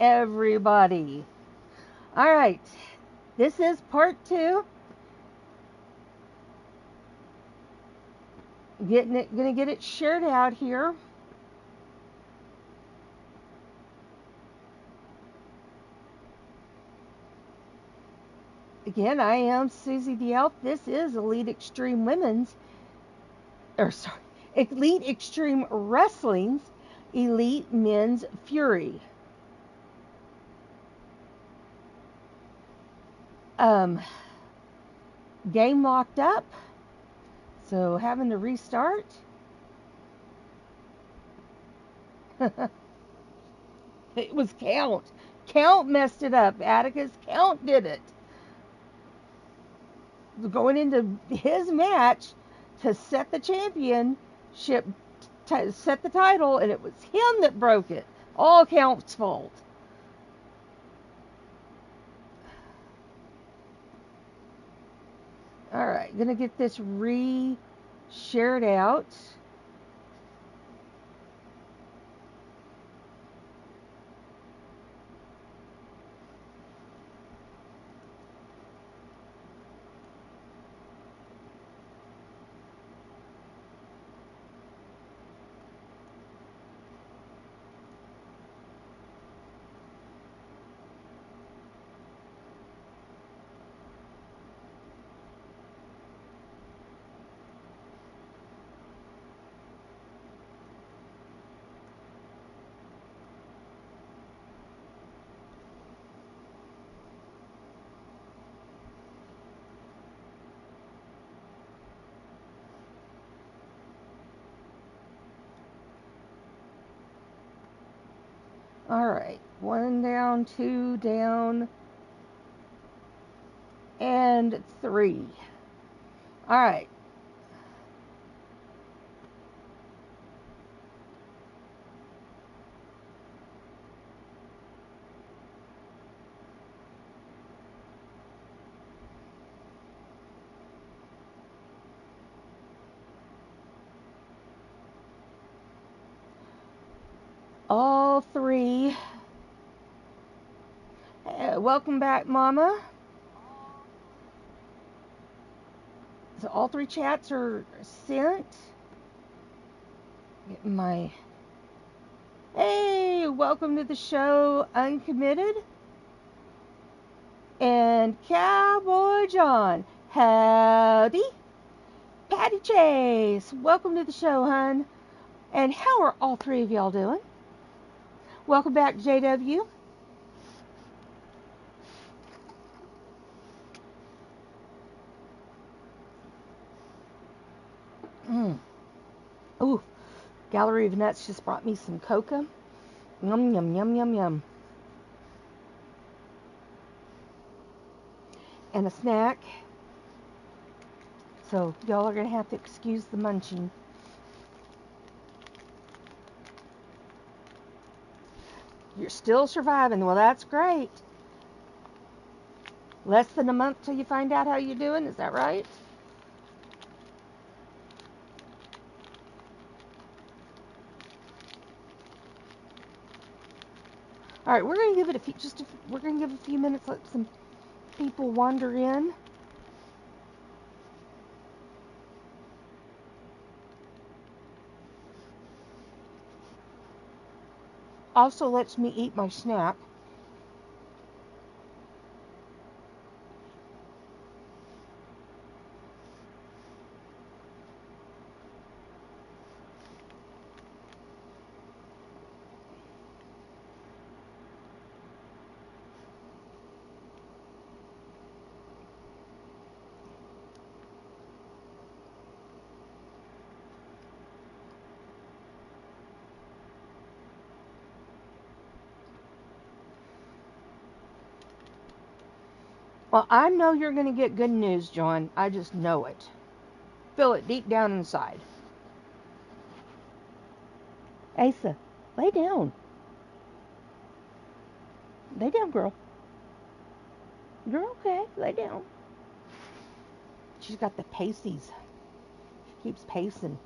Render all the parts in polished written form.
everybody. All right, this is part 2. Gonna get it shared out here. Again, I am Susie the Elf. This is Elite Extreme Elite Extreme Wrestling's Elite Men's Fury. Game locked up, so having to restart. It was Count. Count messed it up. Atticus Count did it. Going into his match to set the championship, set the title, and it was him that broke it. All Count's fault. All right, gonna get this shared out. All right, 1 down, 2 down, and 3. All right. All 3. Welcome back, Mama. So all 3 chats are sent. Get my. Hey, welcome to the show, Uncommitted. And Cowboy John. Howdy. Patty Chase. Welcome to the show, hun. And how are all 3 of y'all doing? Welcome back, JW. Ooh, Gallery of Nuts just brought me some coca. Yum, yum, yum, yum, yum. And a snack. So y'all are going to have to excuse the munching. You're still surviving. Well, that's great. Less than a month till you find out how you're doing. Is that right? All right, we're going to give it we're going to give a few minutes, let some people wander in. Also lets me eat my snack. Well, I know you're going to get good news, John. I just know it. Feel it deep down inside. Asa, lay down. Lay down, girl. You're okay. Lay down. She's got the paces. She keeps pacing.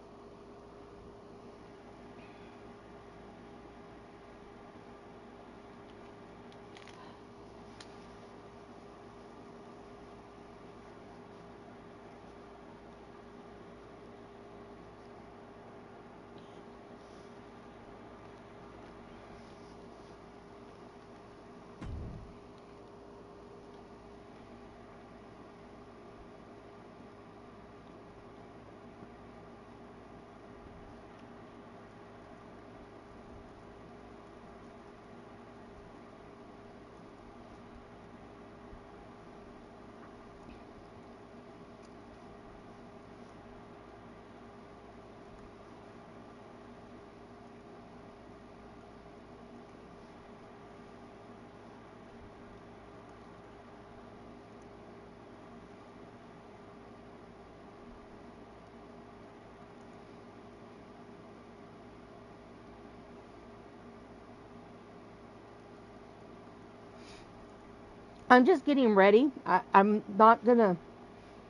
I'm just getting ready. I'm not going to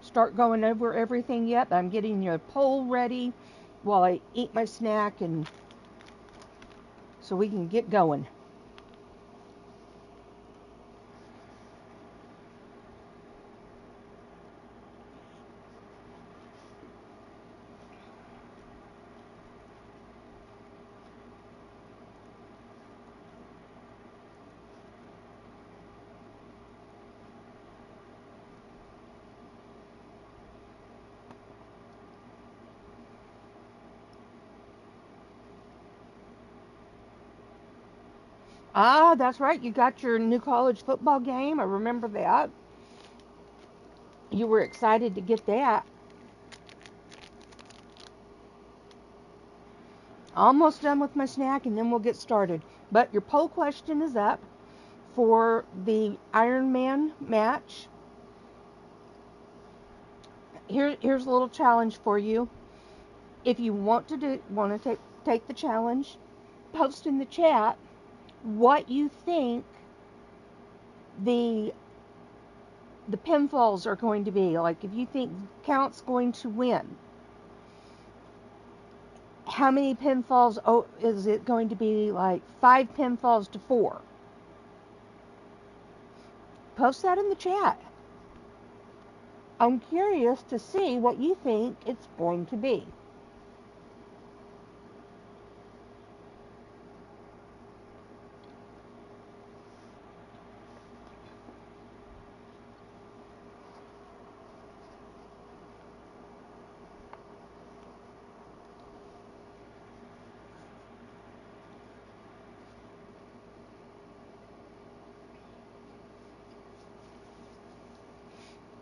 start going over everything yet. I'm getting your poll ready while I eat my snack, and so we can get going. Ah, that's right. You got your new college football game. I remember that. You were excited to get that. Almost done with my snack, and then we'll get started. But your poll question is up for the Iron Man match. Here's a little challenge for you. If you want to take the challenge, post in the chat what you think the pinfalls are going to be. Like, if you think Count's going to win, how many pinfalls? Oh, is it going to be like 5 pinfalls to 4? Post that in the chat. I'm curious to see what you think it's going to be.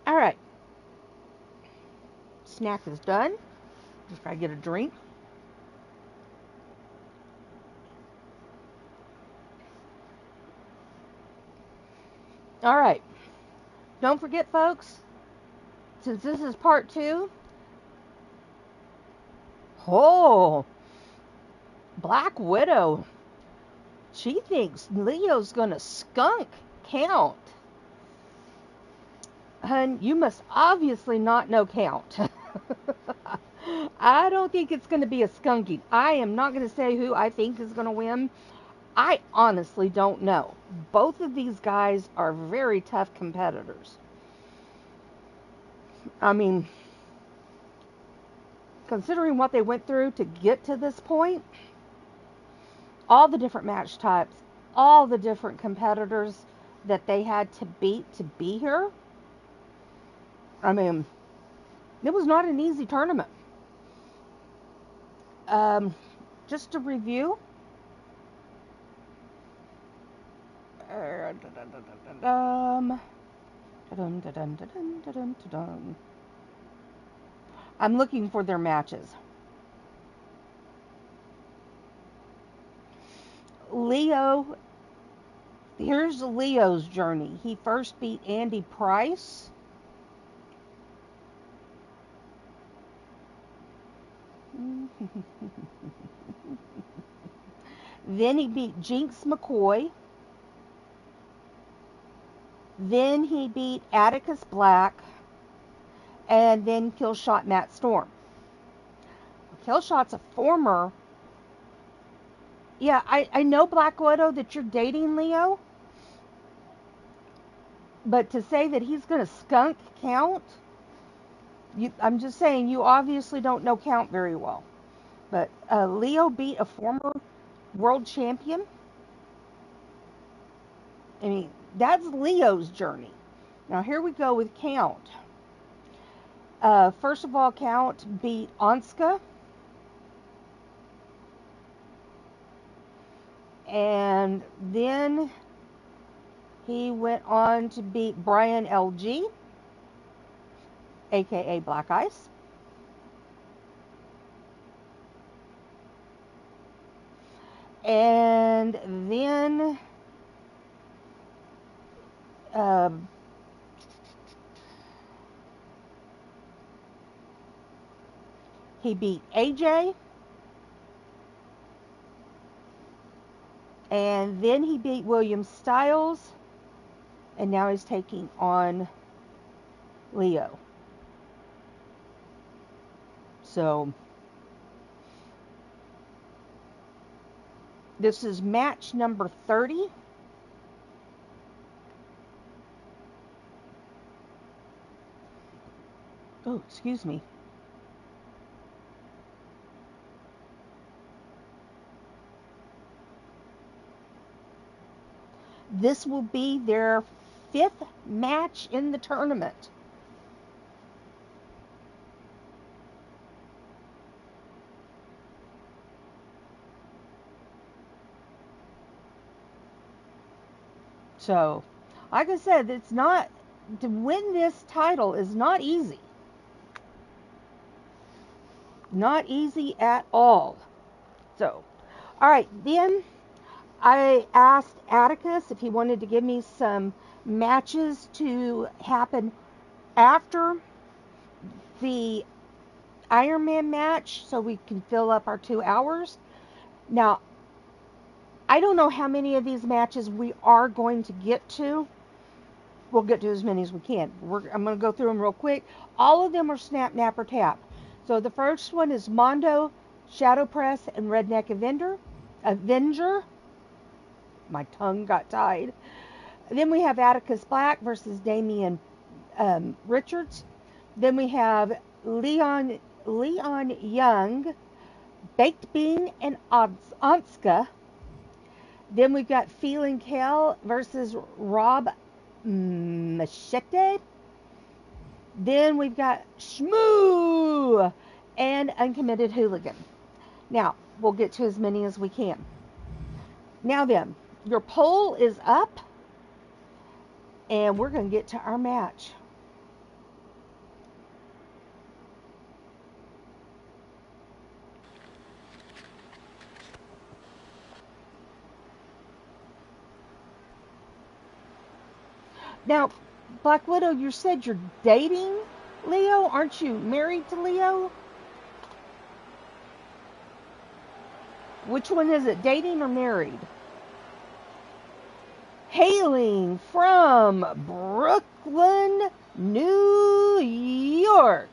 All right. Snack is done. Just gotta get a drink. All right. Don't forget, folks, since this is part 2. Oh, Black Widow. She thinks Leo's gonna skunk Count. Hun, you must obviously not know Count. I don't think it's going to be a skunking. I am not going to say who I think is going to win. I honestly don't know. Both of these guys are very tough competitors. I mean, considering what they went through to get to this point, all the different match types, all the different competitors that they had to beat to be here, I mean, it was not an easy tournament. Just to review, I'm looking for their matches. Leo, here's Leo's journey. He first beat Andy Price. Then he beat Jinx McCoy. Then he beat Atticus Black. And then Killshot Matt Storm. Killshot's a former... Yeah, I know, Black Widow, that you're dating Leo. But to say that he's going to skunk Count... I'm just saying, you obviously don't know Count very well. But Leo beat a former world champion. I mean, that's Leo's journey. Now, here we go with Count. First of all, Count beat Anska. And then he went on to beat Brian LG, aka Black Ice. And then he beat AJ. And then he beat William Styles. and now he's taking on Leo. So this is match number 30. Oh, excuse me. This will be their 5th match in the tournament. So, like I said, it's not, to win this title is not easy. Not easy at all. So, alright, then I asked Atticus if he wanted to give me some matches to happen after the Iron Man match so we can fill up our 2 hours. Now, I don't know how many of these matches we are going to get to. We'll get to as many as we can. I'm going to go through them real quick. All of them are snap, nap, or tap. So the first one is Mondo, Shadow Press, and Redneck Avenger. My tongue got tied. Then we have Atticus Black versus Damian Richards. Then we have Leon Young, Baked Bean, and Anska. Then we've got Feeling Kel versus Rob Machete. Then we've got Shmoo and Uncommitted Hooligan. Now, we'll get to as many as we can. Now then, your poll is up, and we're going to get to our match. Now, Black Widow, you said you're dating Leo? Aren't you married to Leo? Which one is it, dating or married? Hailing from Brooklyn, New York.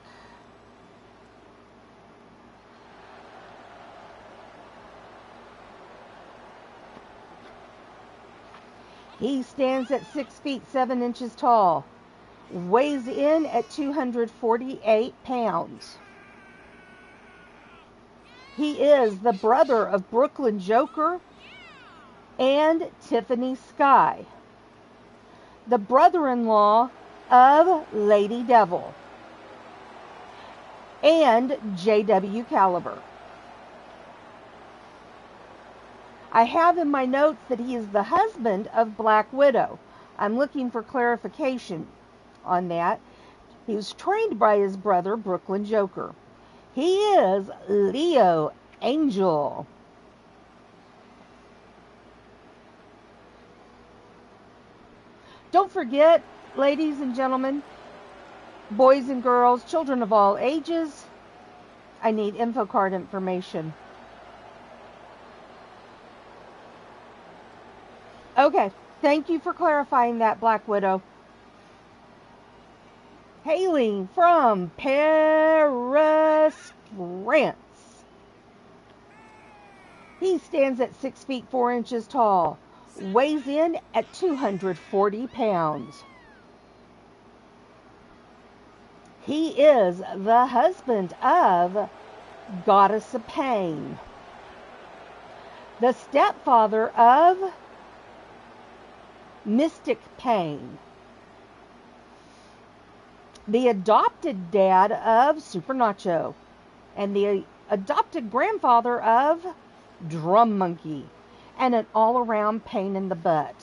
He stands at 6 feet 7 inches tall, weighs in at 248 pounds. He is the brother of Brooklyn Joker and Tiffany Sky, the brother-in-law of Lady Devil and JW Caliber. I have in my notes that he is the husband of Black Widow. I'm looking for clarification on that. He was trained by his brother, Brooklyn Joker. He is Leo Angel. Don't forget, ladies and gentlemen, boys and girls, children of all ages, I need info card information. Okay, thank you for clarifying that, Black Widow. Hailing from Paris, France. He stands at 6 feet 4 inches tall, weighs in at 240 pounds. He is the husband of Goddess of Pain, the stepfather of Mystic Pain, the adopted dad of Super Nacho, and the adopted grandfather of Drum Monkey, and an all-around pain in the butt.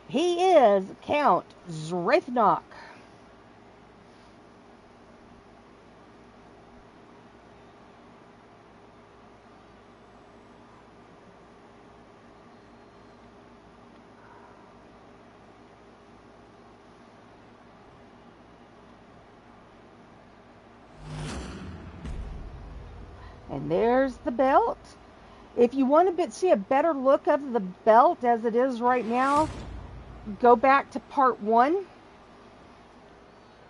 He is Count Zrathnock. And there's the belt. If you want to see a better look of the belt as it is right now, go back to part 1.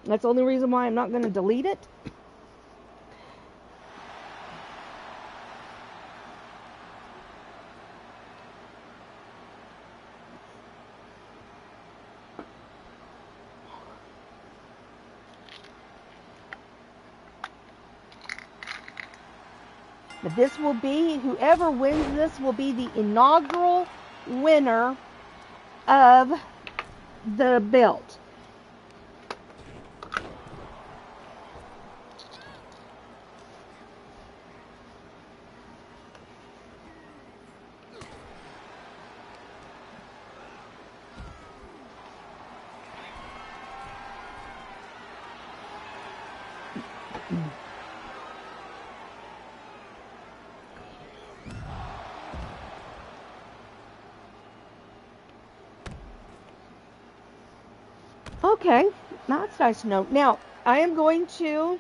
That's the only reason why I'm not going to delete it. But this will be, whoever wins this will be the inaugural winner of the belt. Okay, that's nice to know. Now, I am going to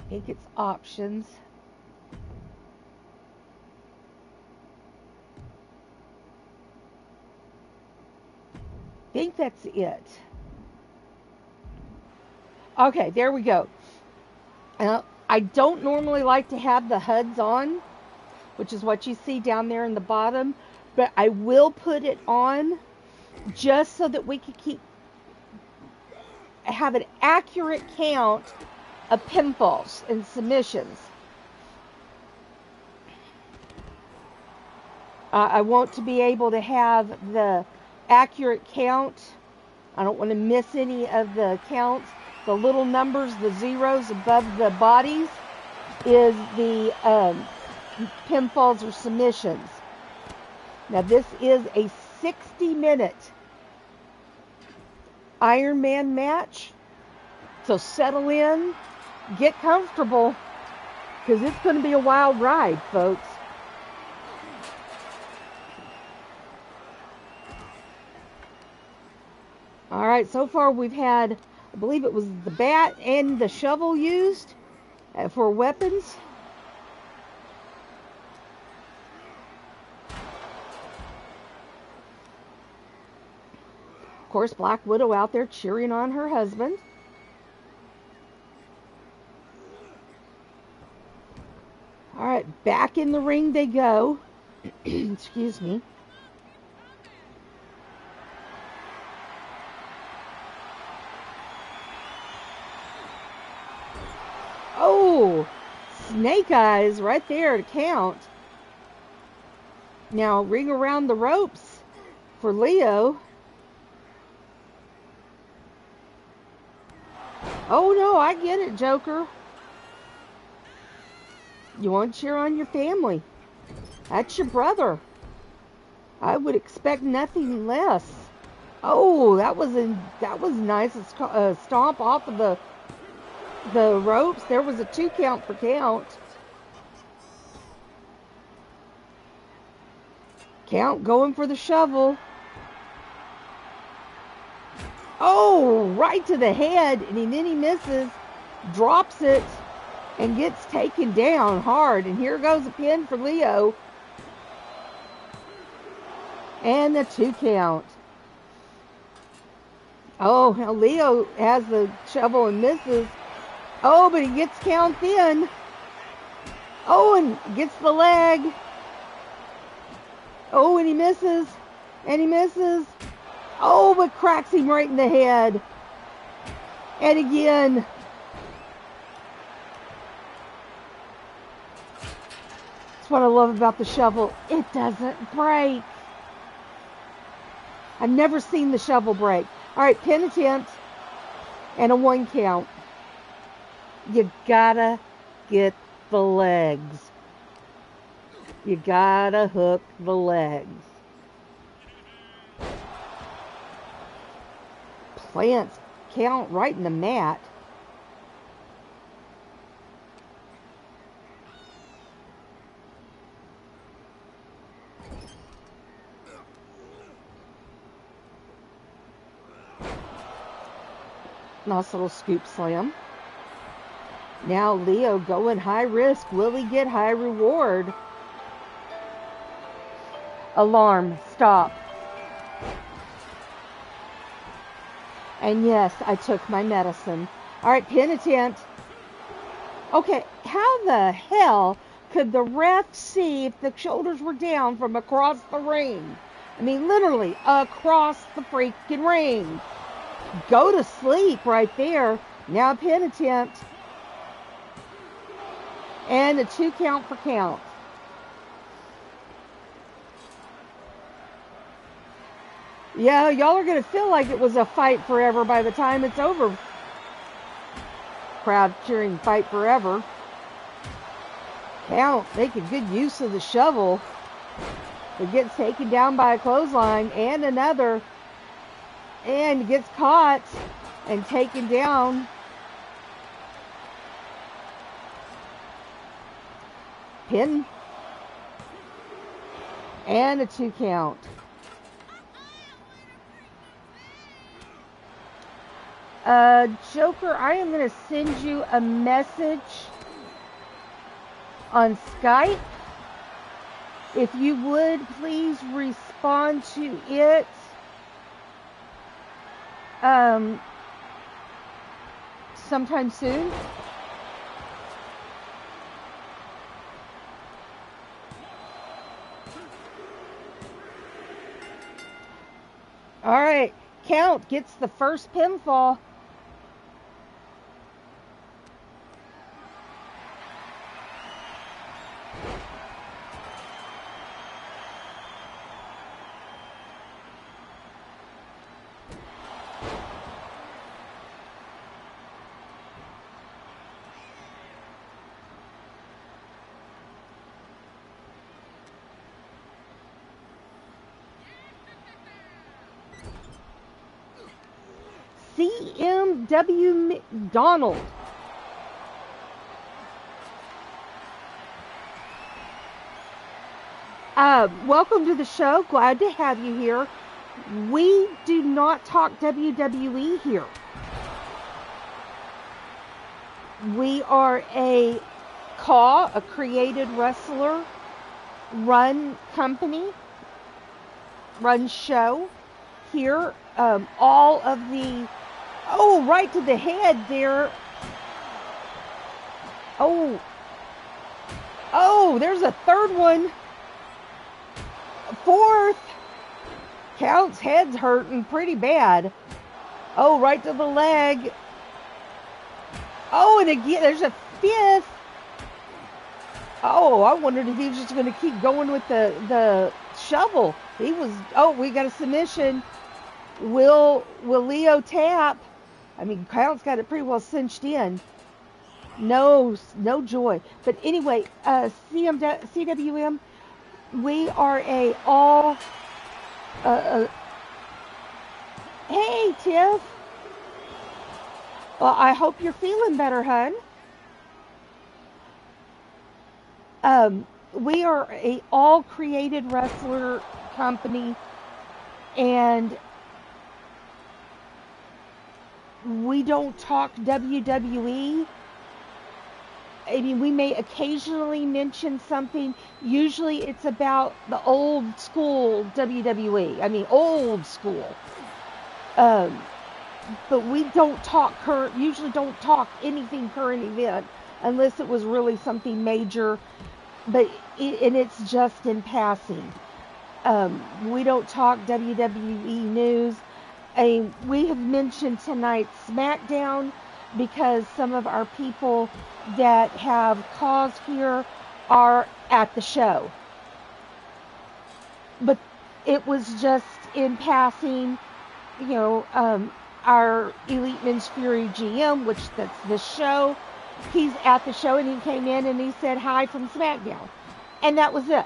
take its options. I think that's it. Okay, there we go. I don't normally like to have the HUDs on, which is what you see down there in the bottom, but I will put it on just so that we can have an accurate count of pinfalls and submissions. I want to be able to have the accurate count. I don't want to miss any of the counts. The little numbers, the zeros above the bodies, is the pinfalls or submissions. Now this is a 60-minute Iron Man match. So settle in, get comfortable, because it's going to be a wild ride, folks. All right, so far we've had, I believe it was the bat and the shovel used for weapons. Of course, Black Widow out there cheering on her husband. All right, back in the ring they go. Excuse me. Oh, snake eyes right there to count. Now ring around the ropes for Leo. Oh no, I get it, Joker. You want to cheer on your family. That's your brother. I would expect nothing less. Oh, that was nice. A stomp off of the ropes. There was a 2 count for count. Count going for the shovel. Oh, right to the head, and then he misses, drops it, and gets taken down hard. And here goes a pin for Leo. And the 2 count. Oh, now Leo has the shovel and misses. Oh, but he gets count in. Oh, and gets the leg. Oh, and he misses. And he misses. Oh, but cracks him right in the head. And again. That's what I love about the shovel. It doesn't break. I've never seen the shovel break. All right, pin attempt. And a 1 count. You gotta get the legs. You gotta hook the legs. Plants count right in the mat. Nice little scoop slam. Now Leo going high risk. Will he get high reward? Alarm. Stop. And yes, I took my medicine. All right, pin attempt. Okay, how the hell could the ref see if the shoulders were down from across the ring? I mean, literally across the freaking ring. Go to sleep right there. Now pin attempt. And a 2 count for count. Yeah, y'all are going to feel like it was a fight forever by the time it's over. Crowd cheering fight forever. Count making good use of the shovel. It gets taken down by a clothesline and another. And gets caught and taken down. Pin. And a 2 count. Joker, I am going to send you a message on Skype. If you would, please respond to it. Sometime soon. All right, Count gets the first pinfall. CMW McDonald. Welcome to the show. Glad to have you here. We do not talk WWE here. We are a CAW, a created wrestler run company, run show here. All of the, oh, right to the head there. Oh, there's a third one. Fourth. Count's head's hurting pretty bad. Oh, right to the leg. Oh, and again, there's a fifth. Oh, I wondered if he was just going to keep going with the shovel. He was, oh, we got a submission. Will Leo tap? I mean, Count's got it pretty well cinched in. No joy. But anyway, CWM, we are a all... hey, Tiff. Well, I hope you're feeling better, hun. We are a all created wrestler company, and we don't talk WWE. I mean, we may occasionally mention something. Usually it's about the old school WWE. I mean, old school. But we don't talk usually don't talk anything current event unless it was really something major. And it's just in passing. We don't talk WWE news. We have mentioned tonight's SmackDown because some of our people that have cause here are at the show. But it was just in passing, you know, our EliteMen'sFury GM, which that's this show, he's at the show and he came in and he said hi from SmackDown. And that was it.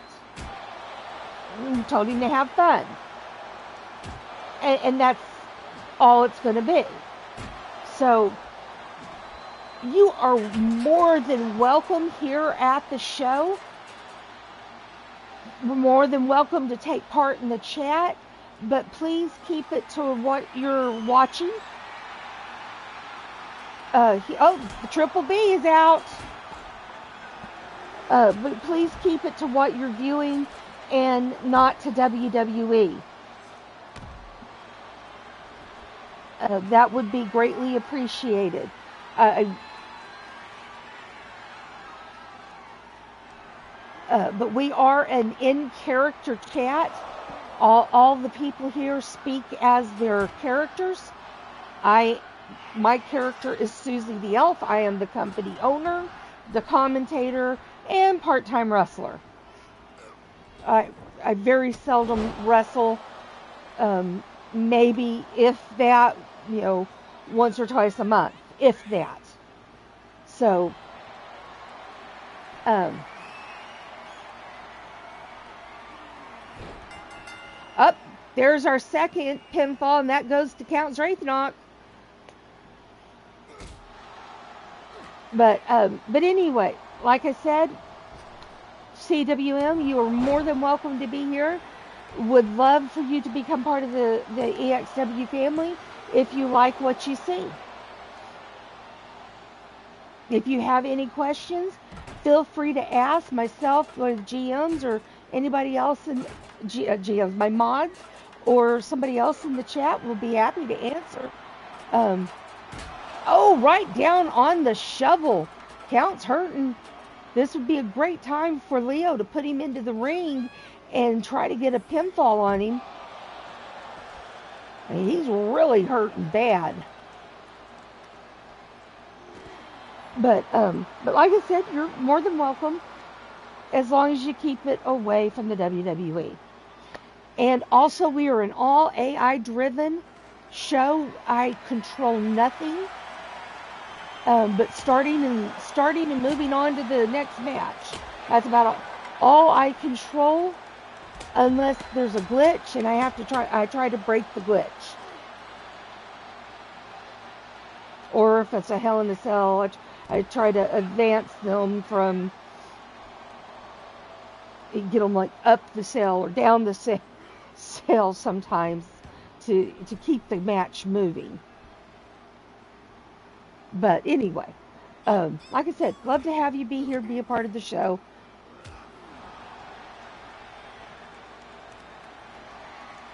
We told him to have fun. And that's all it's going to be. So, you are more than welcome here at the show. We're more than welcome to take part in the chat, but please keep it to what you're watching. The Triple B is out. But please keep it to what you're viewing and not to WWE. That would be greatly appreciated. But we are an in-character chat. All the people here speak as their characters. My character is Susie the Elf. I am the company owner, the commentator, and part-time wrestler. I very seldom wrestle. Maybe, if that, once or twice a month, if that. So, up there's our second pinfall, and that goes to Count Zrathnock. But anyway, like I said, CWM, you are more than welcome to be here. Would love for you to become part of the EXW family if you like what you see. If you have any questions, feel free to ask myself or the GMs or anybody else in GMs, my mods, or somebody else in the chat will be happy to answer. Right down on the shovel. Count's hurting. This would be a great time for Leo to put him into the ring and try to get a pinfall on him. I mean, he's really hurting bad. But like I said, you're more than welcome as long as you keep it away from the WWE. And also, we are an all AI-driven show. I control nothing. But starting and moving on to the next match. That's about all I control, unless there's a glitch and I try to break the glitch. Or if it's a Hell in a Cell, I try to advance them from, get them like up the cell or down the cell sometimes to keep the match moving. But anyway, like I said, love to have you be here, be a part of the show.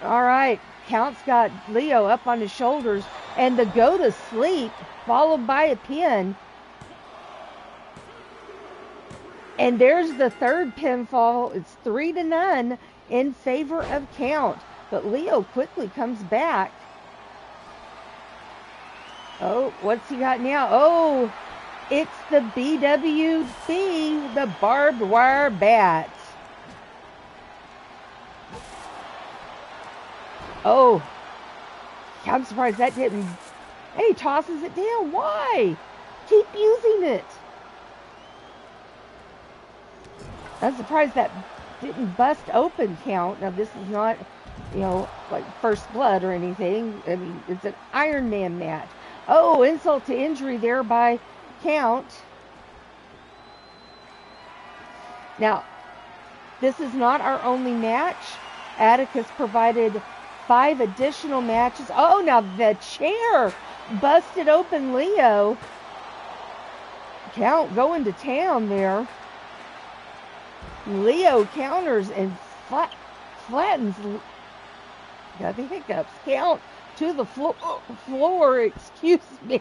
All right, Count's got Leo up on his shoulders, and the go to sleep followed by a pin. And there's the third pinfall. It's 3-0 in favor of Count. But Leo quickly comes back. Oh, what's he got now? Oh, it's the BWB, the barbed wire bat. Oh, I'm surprised that didn't. Hey, he tosses it down. Why? Keep using it. I'm surprised that didn't bust open, Count. Now, this is not, like First Blood or anything. I mean, it's an Iron Man match. Oh, insult to injury there by Count. Now, this is not our only match. Atticus provided 5 additional matches. Oh, now the chair busted open Leo. Count going to town there. Leo counters and flattens. Got the hiccups. Count to the floor. Excuse me.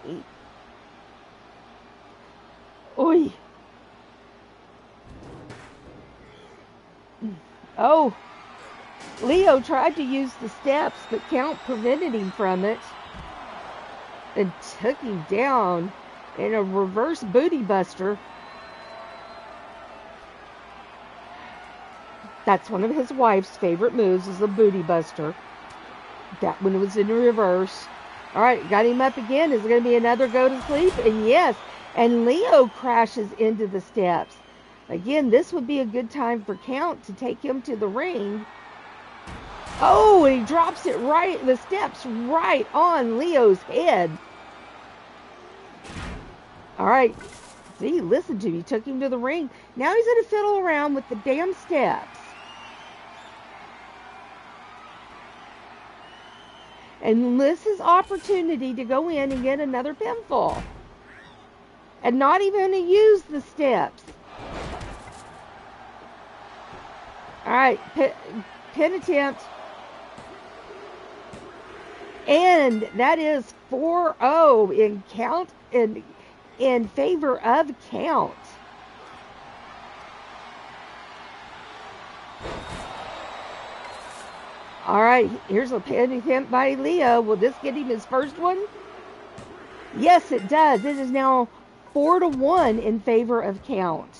Oy. Oh. Leo tried to use the steps, but Count prevented him from it and took him down in a reverse booty buster. That's one of his wife's favorite moves, is the booty buster. That one was in reverse. All right, got him up again. Is it going to be another go to sleep? And yes, and Leo crashes into the steps. Again, this would be a good time for Count to take him to the ring. Oh, and he drops it the steps right on Leo's head. All right. See, listen to me. Took him to the ring. Now he's going to fiddle around with the damn steps. And this is opportunity to go in and get another pinfall. And not even to use the steps. All right, pin attempt. And that is 4-0 in count in favor of count. All right, here's a pin attempt by Leo. Will this get him his first one? Yes, it does. It is now 4-1 in favor of count.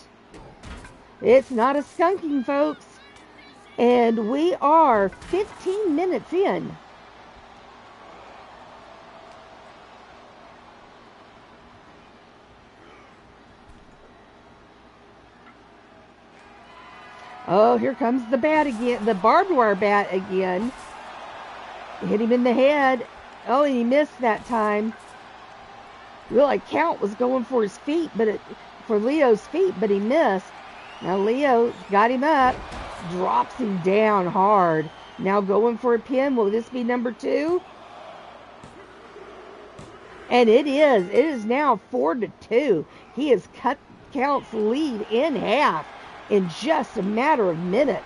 It's not a skunking, folks. And we are 15 minutes in. Oh, here comes the bat again, the barbed wire bat again. Hit him in the head. Oh, and he missed that time. Really, count was going for his feet, for Leo's feet, but he missed. Now Leo got him up, drops him down hard. Now going for a pin. Will this be number 2? And it is. It is now 4-2. He has cut Count's lead in half in just a matter of minutes.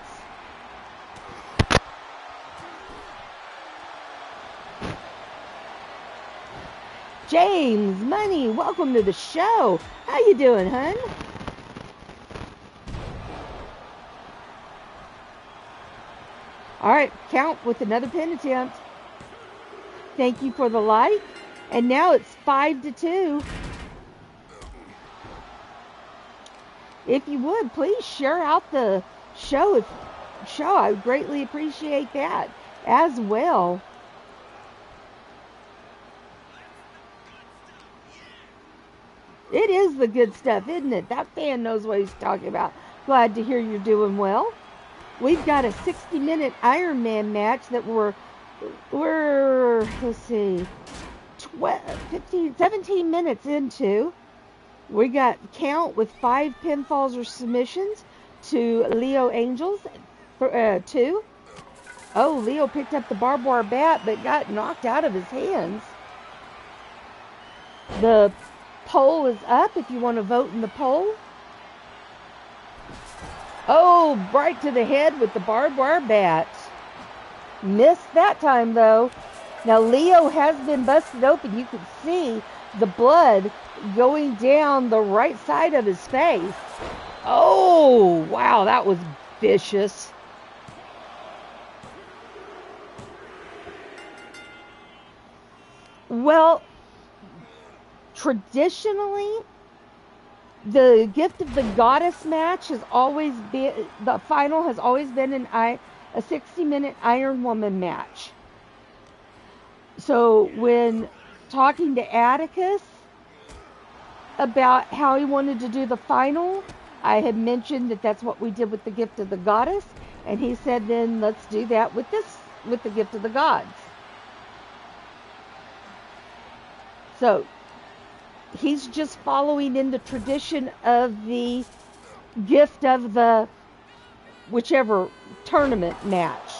James Money, welcome to the show. How you doing, hun? All right, Count with another pin attempt. Thank you for the like. And now it's 5-2. If you would, please share out the show. I would greatly appreciate that as well. It is the good stuff, isn't it? That fan knows what he's talking about. Glad to hear you're doing well. We've got a 60-minute Ironman match that we're let's see, 17 minutes into. We got Count with 5 pinfalls or submissions to Leo Angels for 2. Oh, Leo picked up the barbed wire bat but got knocked out of his hands. The poll is up if you want to vote in the poll. Oh, right to the head with the barbed wire bat. Missed that time though. Now Leo has been busted open. You can see the blood going down the right side of his face. Oh, wow, that was vicious. Well, traditionally, the Gift of the Goddess match has always been, the final has always been a 60-minute Iron Woman match. So when talking to Atticus about how he wanted to do the final, I had mentioned that that's what we did with the Gift of the Goddess, and he said then let's do that with the Gift of the Gods. So he's just following in the tradition of the Gift of the whichever tournament match.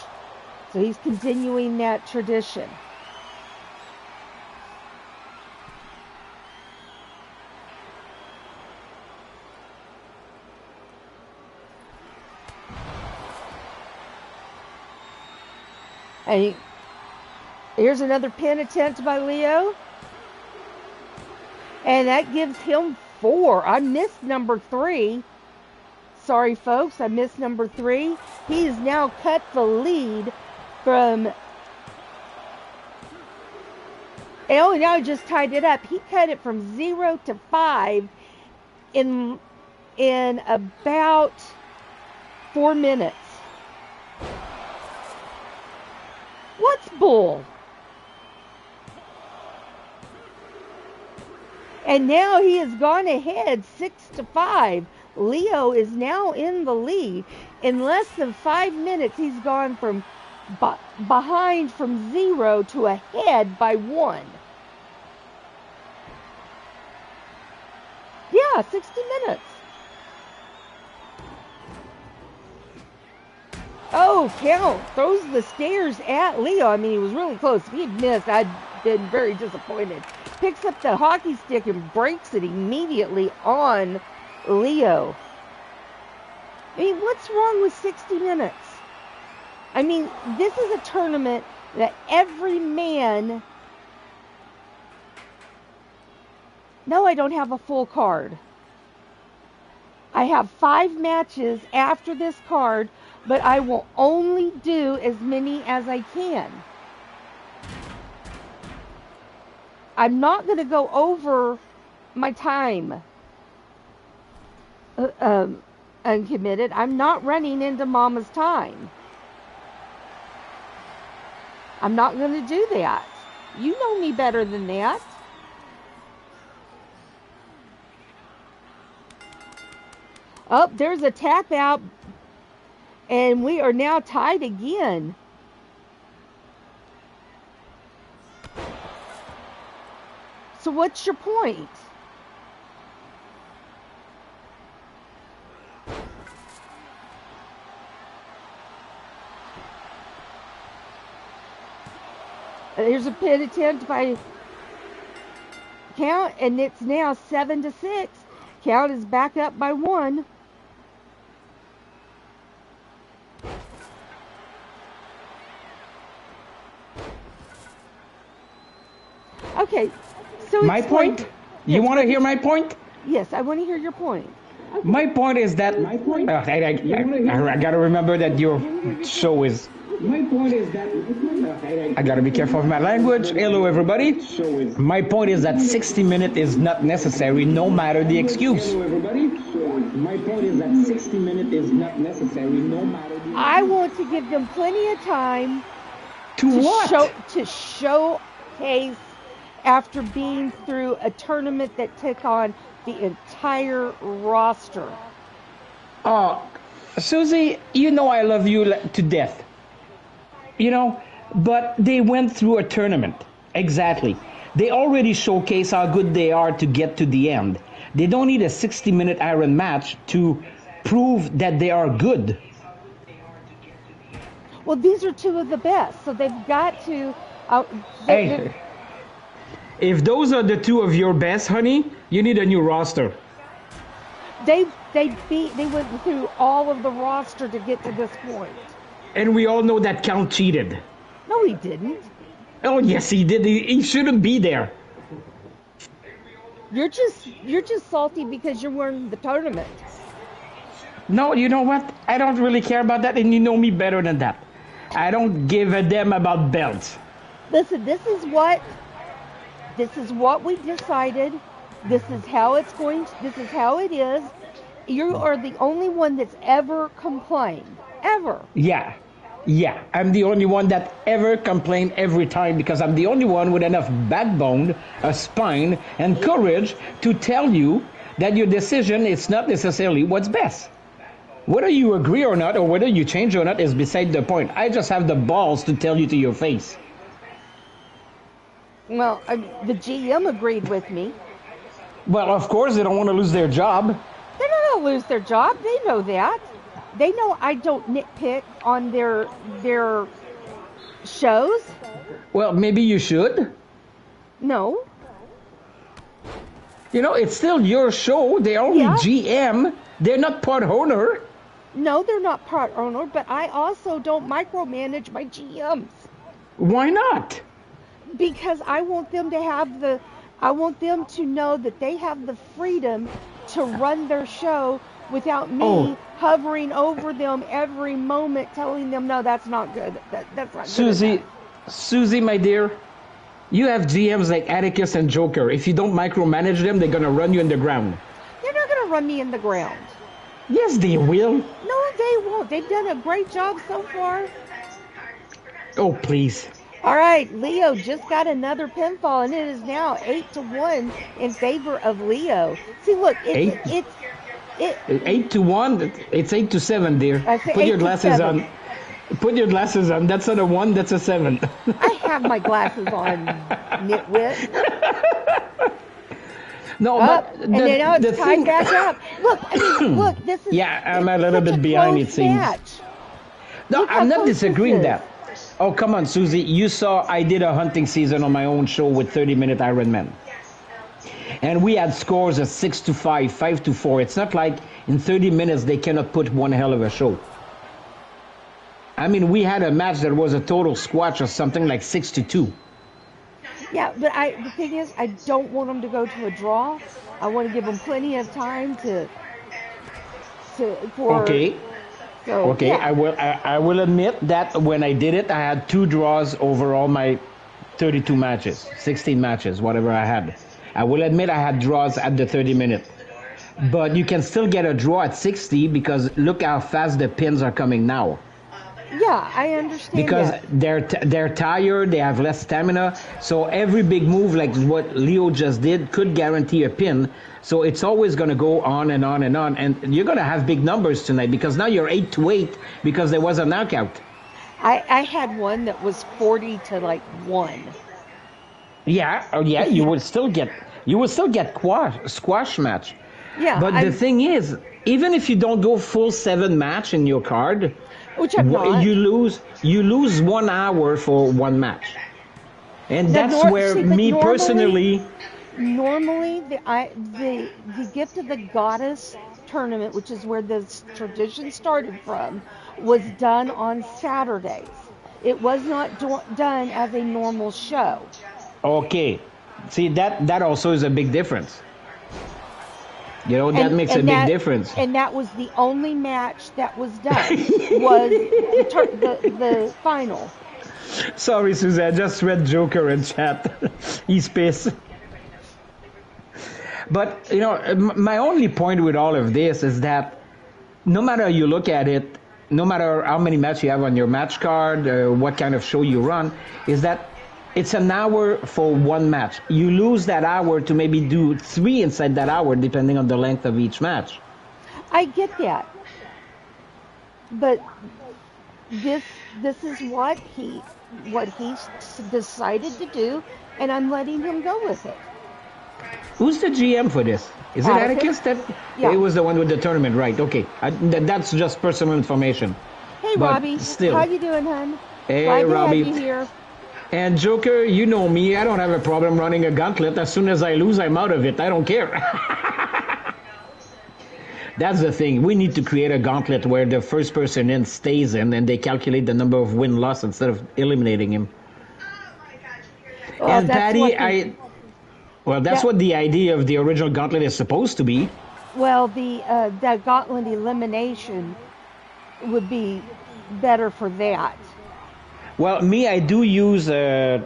So he's continuing that tradition. And here's another pin attempt by Leo. And that gives him 4. I missed number 3. Sorry, folks. I missed number 3. He has now cut the lead from... Oh, now he just tied it up. He cut it from 0 to 5 in about 4 minutes. What's bull? And now he has gone ahead 6 to 5. Leo is now in the lead. In less than 5 minutes, he's gone from behind from 0 to ahead by 1. Yeah, 60 minutes. Oh, Count throws the stairs at Leo. I mean, he was really close. If he missed, I'd been very disappointed. Picks up the hockey stick and breaks it immediately on Leo. I mean, what's wrong with 60 minutes? I mean, this is a tournament that every man... No, I don't have a full card. I have 5 matches after this card, but I will only do as many as I can. I'm not going to go over my time. Uncommitted. I'm not running into Mama's time. I'm not going to do that. You know me better than that. Oh, there's a tap out, and we are now tied again. So what's your point? There's a pin attempt by Count, and it's now 7-6. Count is back up by 1. Okay, so my point? You want to hear my point? Yes, I want to hear your point. My point is that I gotta remember that your show is. My point is that I gotta be careful of my language. Hello, everybody. My point is that 60 minutes is not necessary, no matter the excuse. Hello, everybody. My point is that 60 minutes is not necessary, no matter the. I want to give them plenty of time to showcase after being through a tournament that took on the entire roster. Oh, Susie, you know I love you to death. You know, but they went through a tournament. Exactly. They already showcase how good they are to get to the end. They don't need a 60-minute iron match to prove that they are good. Well, these are 2 of the best, so they've got to... Hey, if those are the 2 of your best, honey, you need a new roster. They went through all of the roster to get to this point. And we all know that Count cheated. No, he didn't. Oh, yes, he did. He shouldn't be there. You're just salty because you're winning the tournament. No, you know what? I don't really care about that, and you know me better than that. I don't give a damn about belts. Listen, this is what we decided. This is how it is. You are the only one that's ever complained. Ever. Yeah, I'm the only one that ever complained every time because I'm the only one with enough backbone, a spine, and courage to tell you that your decision is not necessarily what's best. Whether you agree or not, or whether you change or not, is beside the point. I just have the balls to tell you to your face. Well, the GM agreed with me. Well, of course, they don't want to lose their job. They're not going to lose their job. They know that. They know I don't nitpick on their shows. Well, maybe you should. No. You know, it's still your show. They're only GM. They're not part owner. No, they're not part owner, but I also don't micromanage my GMs. Why not? Because I want them to know that they have the freedom to run their show without me hovering over them every moment, telling them, no, that's not good. That's not good. Susie, my dear, you have GMs like Atticus and Joker. If you don't micromanage them, they're going to run you in the ground. They're not going to run me in the ground. Yes, they will. No, they won't. They've done a great job so far. Oh, please. All right, Leo just got another pinfall, and it is now 8-1 in favor of Leo. See, look, it's 8-1. It's 8-7, dear. Put your glasses on. Put your glasses on. That's not a 1. That's a 7. I have my glasses on, nitwit. No, but and then now it's tied back up. Look, look, this is. Yeah, I'm a little bit behind, it seems. No, I'm not disagreeing that. Oh, come on, Susie. You saw I did a hunting season on my own show with 30-minute Iron Man. And we had scores of 6-5, 5-4. It's not like in 30 minutes they cannot put one hell of a show. I mean, we had a match that was a total squash of something like 6-2. Yeah, but the thing is, I don't want them to go to a draw. I want to give them plenty of time for. Okay. So, Okay, yeah. I will admit that when I did it, I had 2 draws over all my 32 matches, 16 matches, whatever I had. I will admit I had draws at the 30 minute. But you can still get a draw at 60 because look how fast the pins are coming now. Yeah, I understand because that. they're tired, they have less stamina. So every big move like what Leo just did could guarantee a pin. So it's always going to go on and on and on, and you're going to have big numbers tonight because now you're 8-8 because there was a knockout. I had one that was 40-1. Yeah, oh yeah, you would still get squash match. Yeah, but the thing is, even if you don't go full 7 match in your card, which I'm not, you lose 1 hour for one match, and that's where me personally. Normally, the Gift of the Goddess tournament, which is where this tradition started from, was done on Saturdays. It was not done as a normal show. Okay, see that also is a big difference. You know, that makes a big difference. And that was the only match that was done, was the final. Sorry, Suzanne, I just read Joker in chat. He's pissed. But, you know, my only point with all of this is that no matter how you look at it, no matter how many matches you have on your match card, what kind of show you run, is that it's an hour for one match. You lose that hour to maybe do 3 inside that hour, depending on the length of each match. I get that. But this is what he decided to do, and I'm letting him go with it. Who's the GM for this? Is it Atticus? Yeah. It was the one with the tournament, right? Okay, that's just personal information. Hey, but Robbie. Still. How you doing, hon? Hey, Glad Robbie. to have you here. And Joker, you know me. I don't have a problem running a gauntlet. As soon as I lose, I'm out of it. I don't care. That's the thing. We need to create a gauntlet where the first person in stays in, and they calculate the number of win-loss instead of eliminating him. Well, and Patty, that's what the idea of the original gauntlet is supposed to be. Well, the gauntlet elimination would be better for that. Well, me, I do use the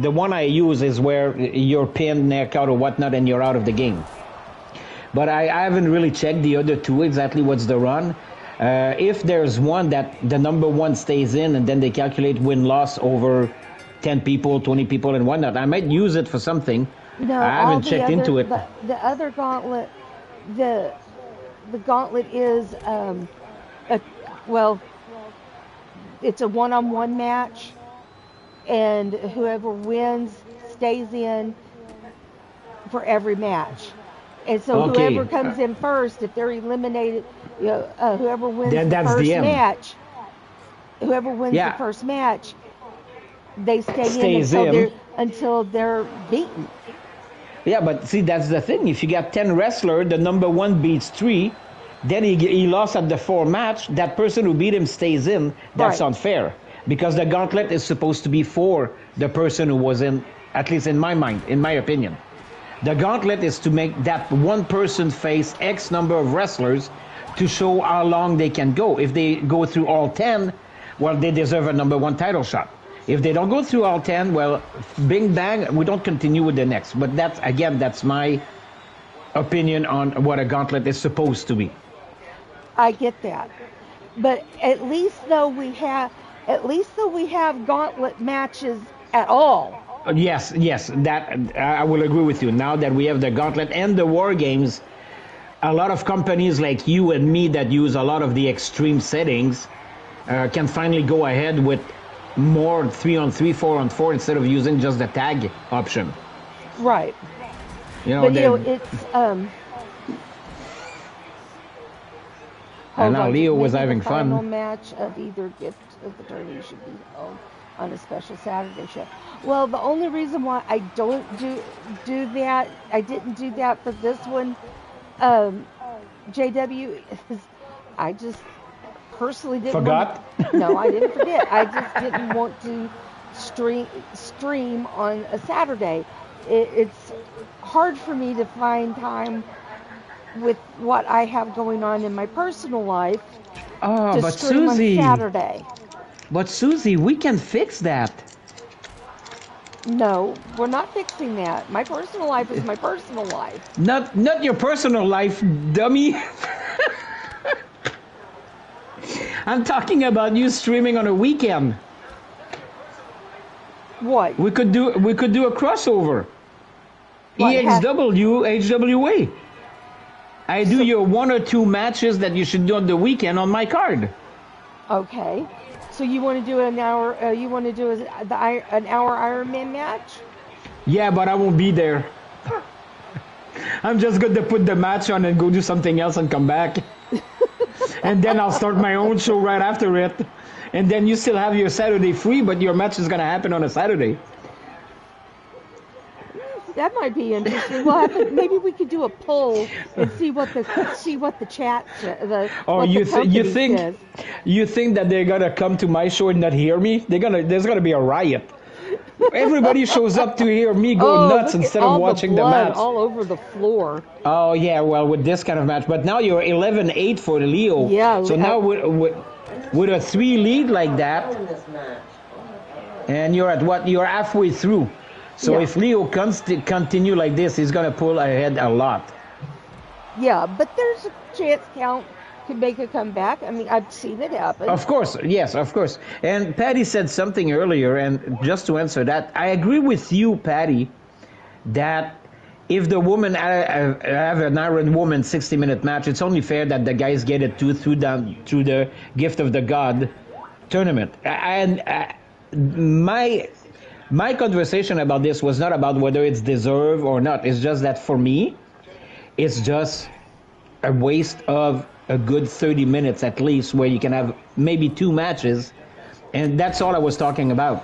one I use is where you're pinned, neck out, or whatnot, and you're out of the game. But I haven't really checked the other two exactly what's the run. If there's one that the number one stays in, and then they calculate win-loss over 10 people, 20 people, and whatnot, I might use it for something. No, I haven't checked into it. The other gauntlet, the gauntlet is it's a one-on-one match, and whoever wins stays in for every match. And so whoever comes in first, if they're eliminated, whoever wins the first match, the first match, they stay in until they're beaten. Yeah, but see, that's the thing. If you got 10 wrestlers, the number one beats 3, then he lost at the 4 match, that person who beat him stays in. That's unfair. Because the gauntlet is supposed to be for the person who was in, at least in my mind, in my opinion. The gauntlet is to make that one person face X number of wrestlers to show how long they can go. If they go through all 10, well, they deserve a number 1 title shot. If they don't go through all 10, well, bing bang, we don't continue with the next. But that's my opinion on what a gauntlet is supposed to be. I get that. But at least though we have gauntlet matches at all. Yes, that I will agree with you. Now that we have the gauntlet and the war games, a lot of companies like you and me that use a lot of the extreme settings can finally go ahead with more 3-on-3, 4-on-4 instead of using just the tag option. Right. You know, but it's and now Leo was having fun. The final match of either gift of the tournament should be held on a special Saturday show. Well, the only reason why I don't do that, I didn't do that for this one, JW, is I just personally didn't Forgot? No, I didn't forget. I just didn't want to stream on a Saturday. It's hard for me to find time with what I have going on in my personal life Oh, to but stream Susie. on Saturday. But Susie, we can fix that. No, we're not fixing that. My personal life is my personal life. Not your personal life, dummy. I'm talking about you streaming on a weekend. What? We could do a crossover. What, EXW, HWA. I do your 1 or 2 matches that you should do on the weekend on my card. Okay. So you want to do an hour? You want to do an hour Ironman match? Yeah, but I won't be there. I'm just going to put the match on and go do something else and come back. And then I'll start my own show right after it. And then you still have your Saturday free, but your match is going to happen on a Saturday. That might be interesting. We'll have to, maybe we could do a poll and see what the chat says. You think that they're gonna come to my show and not hear me? There's gonna be a riot. Everybody shows up to hear me go nuts instead of watching the match. All over the floor. Oh yeah, well with this kind of match, but now you're 11-8 for Leo. Yeah. So now with a 3 lead like that, and you're at what? You're halfway through. So if Leo continue like this, he's going to pull ahead a lot. Yeah, but there's a chance Count could make a comeback. I mean, I've seen it happen. Of course, yes, of course. And Patty said something earlier, and just to answer that, I agree with you, Patty, that if the woman have an Iron Woman 60-minute match, it's only fair that the guys get it through the Gift of the God tournament. And my conversation about this was not about whether it's deserved or not. It's just that for me, it's just a waste of a good 30 minutes at least where you can have maybe 2 matches. And that's all I was talking about.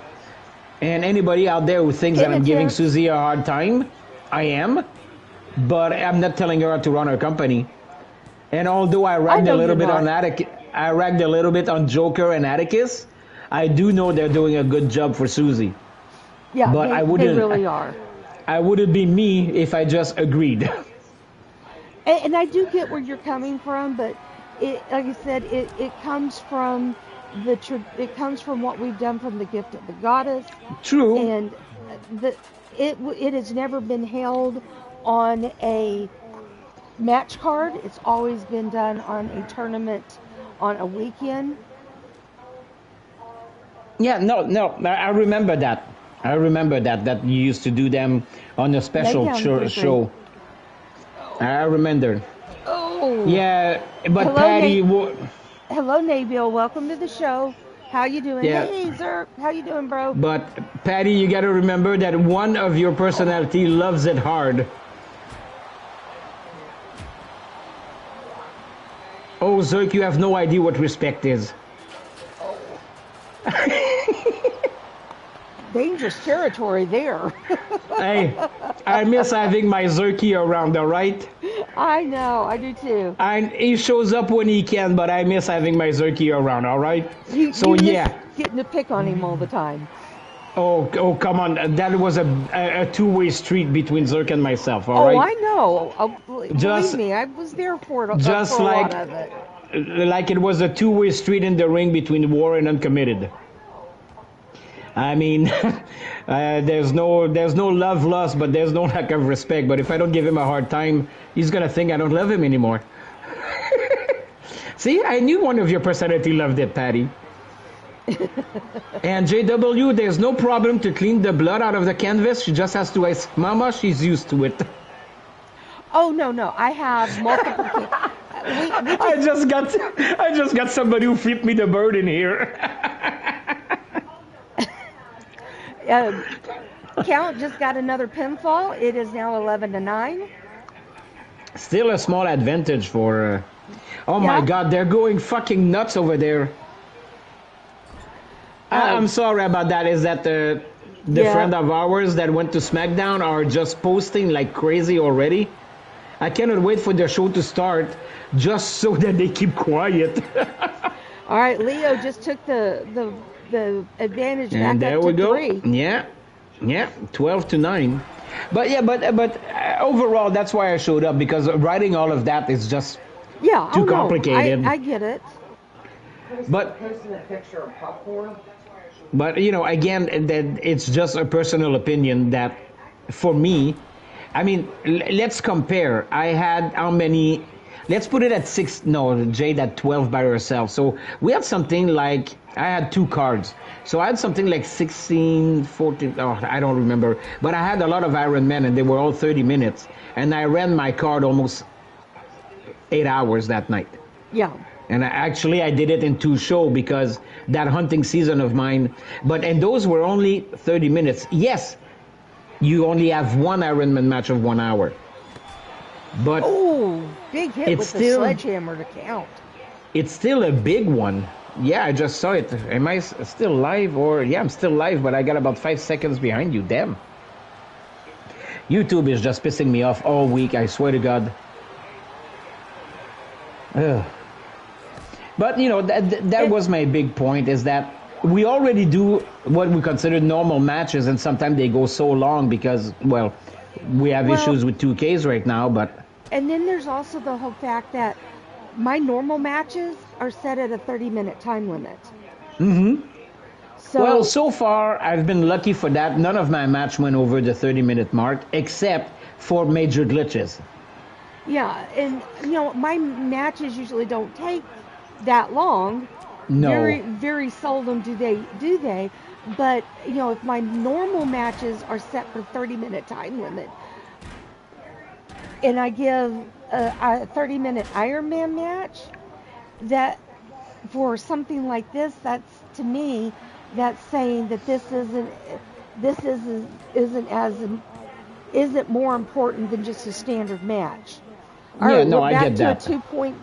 And anybody out there who thinks that I'm giving Susie a hard time, I am. But I'm not telling her to run her company. And although I ragged a little bit on Atticus, I ragged a little bit on Joker and Atticus, I do know they're doing a good job for Susie. Yeah, but they really are. I wouldn't be me if I just agreed. And I do get where you're coming from, but like I said, it comes from what we've done from the Gift of the Goddess. True. And it has never been held on a match card. It's always been done on a tournament on a weekend. Yeah, no, I remember that. I remember that you used to do them on a special show. I remember. Oh. Yeah, but hello, Patty. Hello, Nabil. Welcome to the show. How you doing? Yeah. Hey, Zerk. How you doing, bro? But Patty, you got to remember that one of your personality loves it hard. Oh, Zerk, you have no idea what respect is. Dangerous territory there. Hey, I miss having my Zerky around, all right? I know, I do too. He shows up when he can, but I miss having my Zerky around, all right? You getting to pick on him all the time. Oh, come on. That was a two-way street between Zerk and myself, all right? Oh, I know. Believe me, I was there for it. Just for like, a lot of it. Like it was a two-way street in the ring between War and Uncommitted. I mean, there's no love lost, but there's no lack of respect. But if I don't give him a hard time, he's gonna think I don't love him anymore. See, I knew one of your personality loved it, Patty. And JW, there's no problem to clean the blood out of the canvas. She just has to ask Mama. She's used to it. Oh no, I have multiple. I just got somebody who flipped me the bird in here. Count just got another pinfall. It is now 11-9. Still a small advantage for. Oh my God, they're going fucking nuts over there. I'm sorry about that. Is that the friend of ours that went to SmackDown are just posting like crazy already? I cannot wait for the show to start just so that they keep quiet. All right, Leo just took the advantage back And there up we to go. 3. Yeah, 12-9. But yeah, but overall, that's why I showed up, because writing all of that is just too complicated. I get it. But Posting a picture of popcorn. But again, that it's just a personal opinion that, for me, I mean, let's compare. I had how many? Let's put it at 6. No, Jade had 12 by herself. So we had something like, I had 2 cards. So I had something like 16, 14. Oh, I don't remember. But I had a lot of Iron Men, and they were all 30 minutes. And I ran my card almost 8 hours that night. Yeah. And I did it in 2 shows, because that hunting season of mine, and those were only 30 minutes. Yes, you only have one Iron Man match of 1 hour. But oh, big hit with the sledgehammer to count. It's still a big one. Yeah, I just saw it. Am I still live? Yeah, I'm still live, but I got about 5 seconds behind you. Damn. YouTube is just pissing me off all week, I swear to God. Ugh. But that was my big point, is that we already do what we consider normal matches, and sometimes they go so long because, well, we have issues with 2Ks right now. But and then there's also the whole fact that my normal matches are set at a 30-minute time limit. Mm-hmm. So far I've been lucky for that. None of my match went over the 30-minute mark, except for major glitches. Yeah, and my matches usually don't take that long. No. Very, very seldom do they. But, if my normal matches are set for 30-minute time limit, and I give a 30-minute Iron Man match, that for something like this, to me, that's saying that this isn't more important than just a standard match. All right, I get that.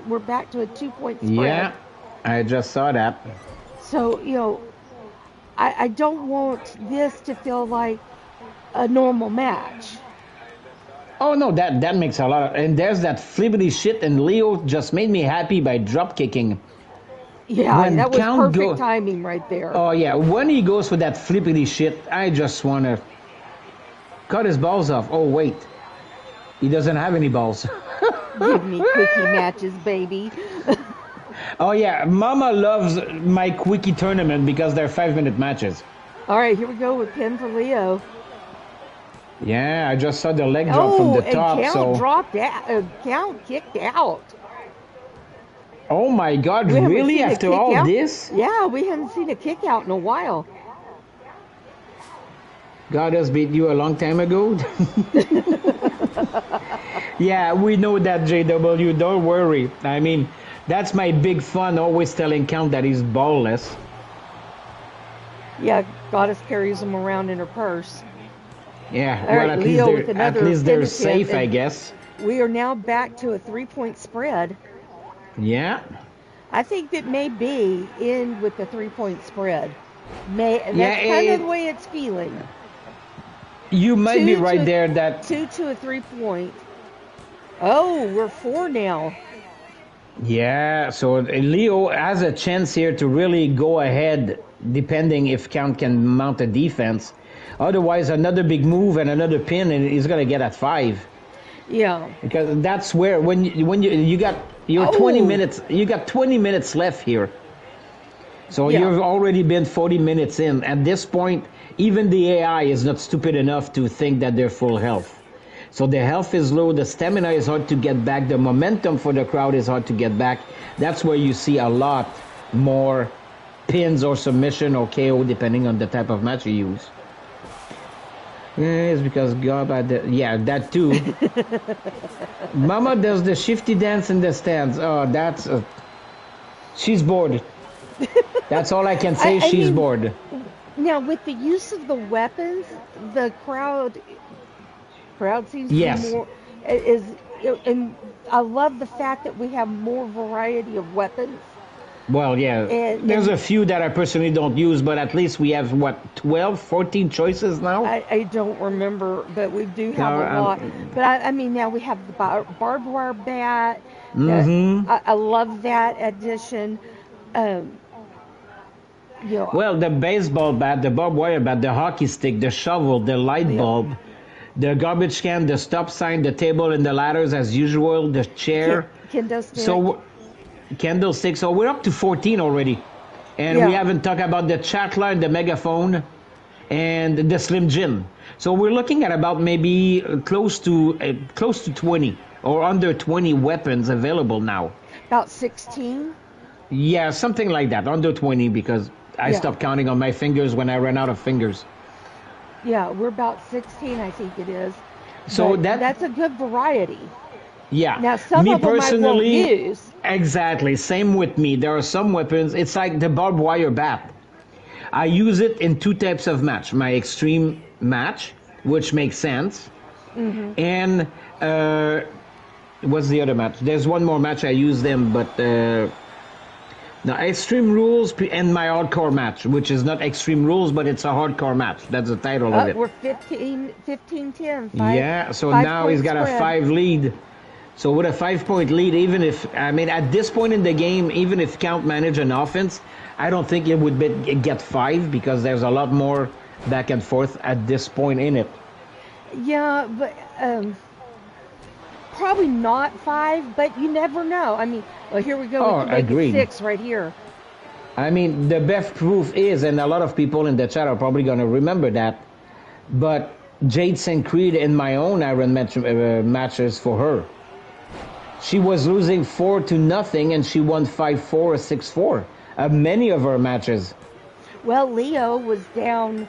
We're back to a 2-point spread. Yeah, I just saw that. So, I don't want this to feel like a normal match. Oh, no, that makes a lot of... And there's that flippity shit, and Leo just made me happy by drop kicking. Yeah, that was perfect timing right there. Oh, yeah, when he goes for that flippity shit, I just want to cut his balls off. Oh, wait. He doesn't have any balls. Give me quickie matches, baby. Oh, yeah. Mama loves my quickie tournament because they're 5-minute matches. All right, here we go with pin for Leo. Yeah, I just saw the leg drop from the top. And Count dropped out. Count kicked out. Oh, my God. Really? After all this? Yeah, we haven't seen a kick out in a while. God has beat you a long time ago? Yeah, we know that, JW. Don't worry. I mean, that's my big fun, always telling Count that he's ballless. Yeah, Goddess carries him around in her purse. Yeah, well, at least they're safe, I guess. We are now back to a 3-point spread. Yeah. I think that may be in with the 3-point spread. That's kind of the way it's feeling. You might be right there. That 2 to a 3-point. Oh, we're 4 now. Yeah, so Leo has a chance here to really go ahead, depending if Count can mount a defense. Otherwise, another big move and another pin, and he's gonna get at 5. Yeah. Because that's where when you got your 20 minutes, you got 20 minutes left here. So you've already been 40 minutes in. At this point, even the AI is not stupid enough to think that they're full health. So the health is low, the stamina is hard to get back, the momentum for the crowd is hard to get back. That's where you see a lot more pins or submission or KO, depending on the type of match you use. It's because God, that too. Mama does the shifty dance in the stands. Oh, that's... she's bored. That's all I can say. She's bored. Now, with the use of the weapons, the crowd seems to be more... And I love the fact that we have more variety of weapons. Well, yeah, there's And a few that I personally don't use, but at least we have, what, 12, 14 choices now? I don't remember, but we do have No, a lot. But I mean, now we have the barbed wire bat. mm-hmm. I love that addition. Um, you know, Well, the baseball bat, the barbed wire bat, the hockey stick, the shovel, the light yeah, bulb, the garbage can, the stop sign, the table and the ladders as usual, the chair. kendo stick. So, candlestick. So we're up to 14 already. And we Yeah. haven't talked about the chat line, the megaphone, and the Slim Jim. So we're looking at about maybe close to 20 or under 20 weapons available now. About 16. Yeah, something like that, under 20, because I Yeah. stopped counting on my fingers when I ran out of fingers. Yeah, we're about 16, I think it is. So But that's a good variety. yeah. Now, some Me of them I won't personally, use. exactly, same with me. There are some weapons, it's like the barbed wire bat. I use it in two types of match. My extreme match, which makes sense, and what's the other match? There's one more match I use them, but the extreme rules and my hardcore match, which is not extreme rules, but it's a hardcore match. That's the title of it. We're 15, 10. Yeah, so now he's got a 5 lead. So with a 5-point lead, even if, I mean, at this point in the game, even if Count managed an offense, I don't think it would get 5 because there's a lot more back and forth at this point in it. Yeah, but probably not 5, but you never know. I mean, well, here we go. Oh, We can make agreed. it 6 right here. I mean, the best proof is, and a lot of people in the chat are probably going to remember that, but Jade St. Creed in my own Iron matches for her. She was losing 4-0, and she won 5-4 or 6-4. Many of her matches. Well, Leo was down.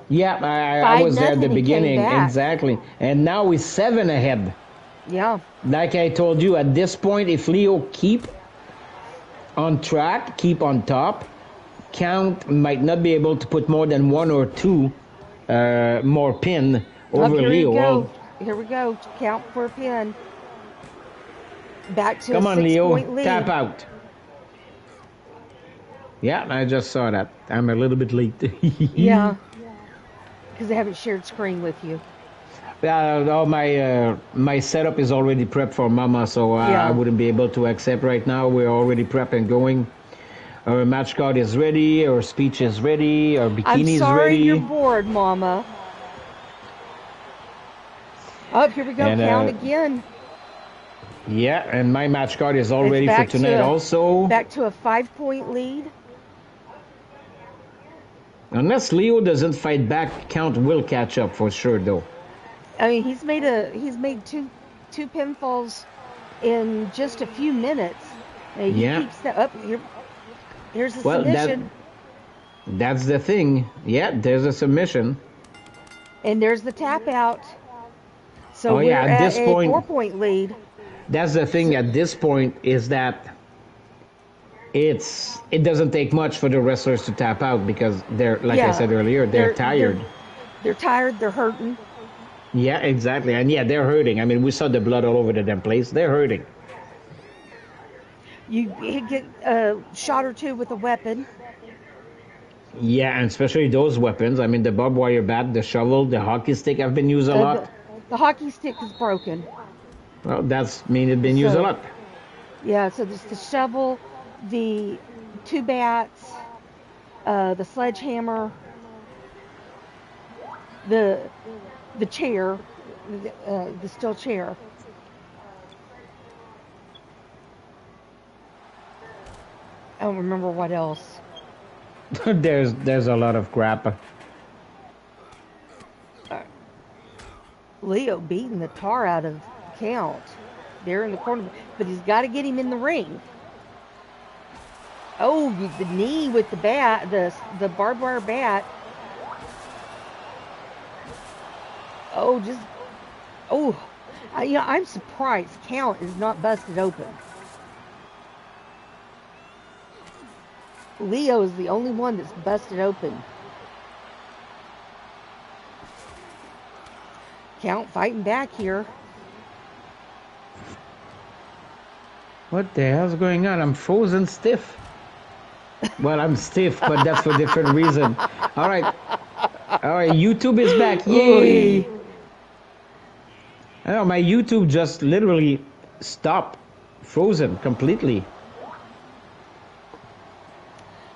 Yeah, I was there at the 5-0, he came beginning, back. exactly. And now he's 7 ahead. Yeah. Like I told you, at this point, if Leo keep on track, keep on top, Count might not be able to put more than 1 or 2 more pin over Here Leo. we go. Here we go. Count for a pin. Back to Come a on, 6-point Leo, lead. tap out. Yeah, I just saw that. I'm a little bit late. Yeah. Because I haven't shared screen with you. No, my setup is already prepped for Mama, so Yeah. I wouldn't be able to accept right now. We're already prepped and going. Our match card is ready. Our speech is ready. Our bikini I'm is sorry ready. you're bored, Mama. Oh, here we go. And, Count again. Yeah, and my match card is all It's ready for back to tonight also. Back to a 5-point lead. Unless Leo doesn't fight back, Count will catch up for sure, though. I mean, he's made two pinfalls in just a few minutes. And he Yeah. keeps that up. Here's the Well, submission, that's the thing. Yeah, there's a submission. and there's the tap out. So Oh, we're yeah, at at this a point- 4-point lead. That's the thing at this point is that it doesn't take much for the wrestlers to tap out because they're, like I Yeah, said earlier, they're tired. They're tired. They're hurting. Yeah, exactly. And yeah, they're hurting. I mean, we saw the blood all over the damn place. They're hurting. You get a shot or two with a weapon. Yeah, and especially those weapons. I mean, the barbed wire bat, the shovel, the hockey stick have been used a lot. The hockey stick is broken. Well, it's been used a So- lot. Yeah, so there's the shovel, the 2 bats, the sledgehammer, the chair, the steel chair. I don't remember what else. there's a lot of crap. Leo beating the tar out of Count there in the corner, but he's got to get him in the ring. Oh, the knee with the bat, the barbed wire bat. Oh, I'm surprised Count is not busted open. Leo is the only one that's busted open. Count fighting back here. What the hell's going on? I'm frozen stiff. Well, I'm stiff, but that's for different reason. All right. YouTube is back. Yay! I know, my YouTube just literally stopped, frozen completely.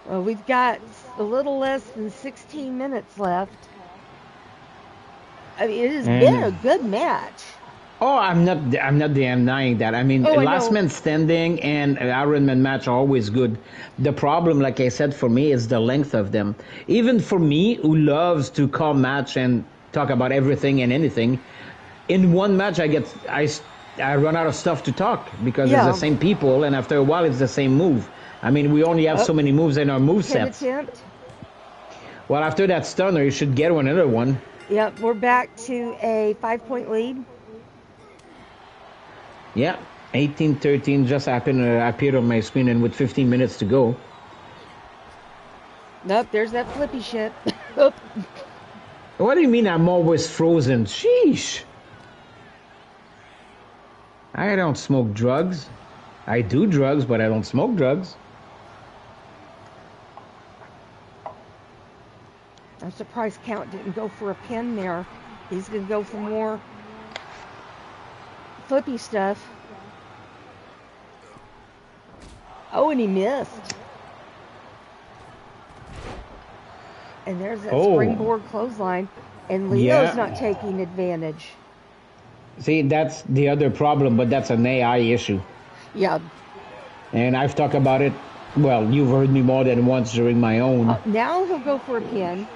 Well, we've got a little less than 16 minutes left. I mean, it has been a good match. Oh, I'm not denying that. I mean, last man standing and Iron Man match are always good. The problem, like I said, for me is the length of them. Even for me, who loves to call match and talk about everything and anything, in one match I run out of stuff to talk because it's the same people, and after a while it's the same move. I mean, we only have so many moves in our move sets. Well, after that stunner, you should get another one. Yep, we're back to a 5-point lead. Yeah, 18-13 just appeared on my screen, and with 15 minutes to go. Nope, there's that flippy shit. What do you mean I'm always frozen? Sheesh. I don't smoke drugs. I do drugs, but I don't smoke drugs. I'm surprised Count didn't go for a pin there. He's going to go for more flippy stuff. Oh, and he missed. And there's that springboard clothesline. And Leo's not taking advantage. See, that's the other problem, but that's an AI issue. Yeah. And I've talked about it. Well, you've heard me more than once during my own. Now he'll go for a pin.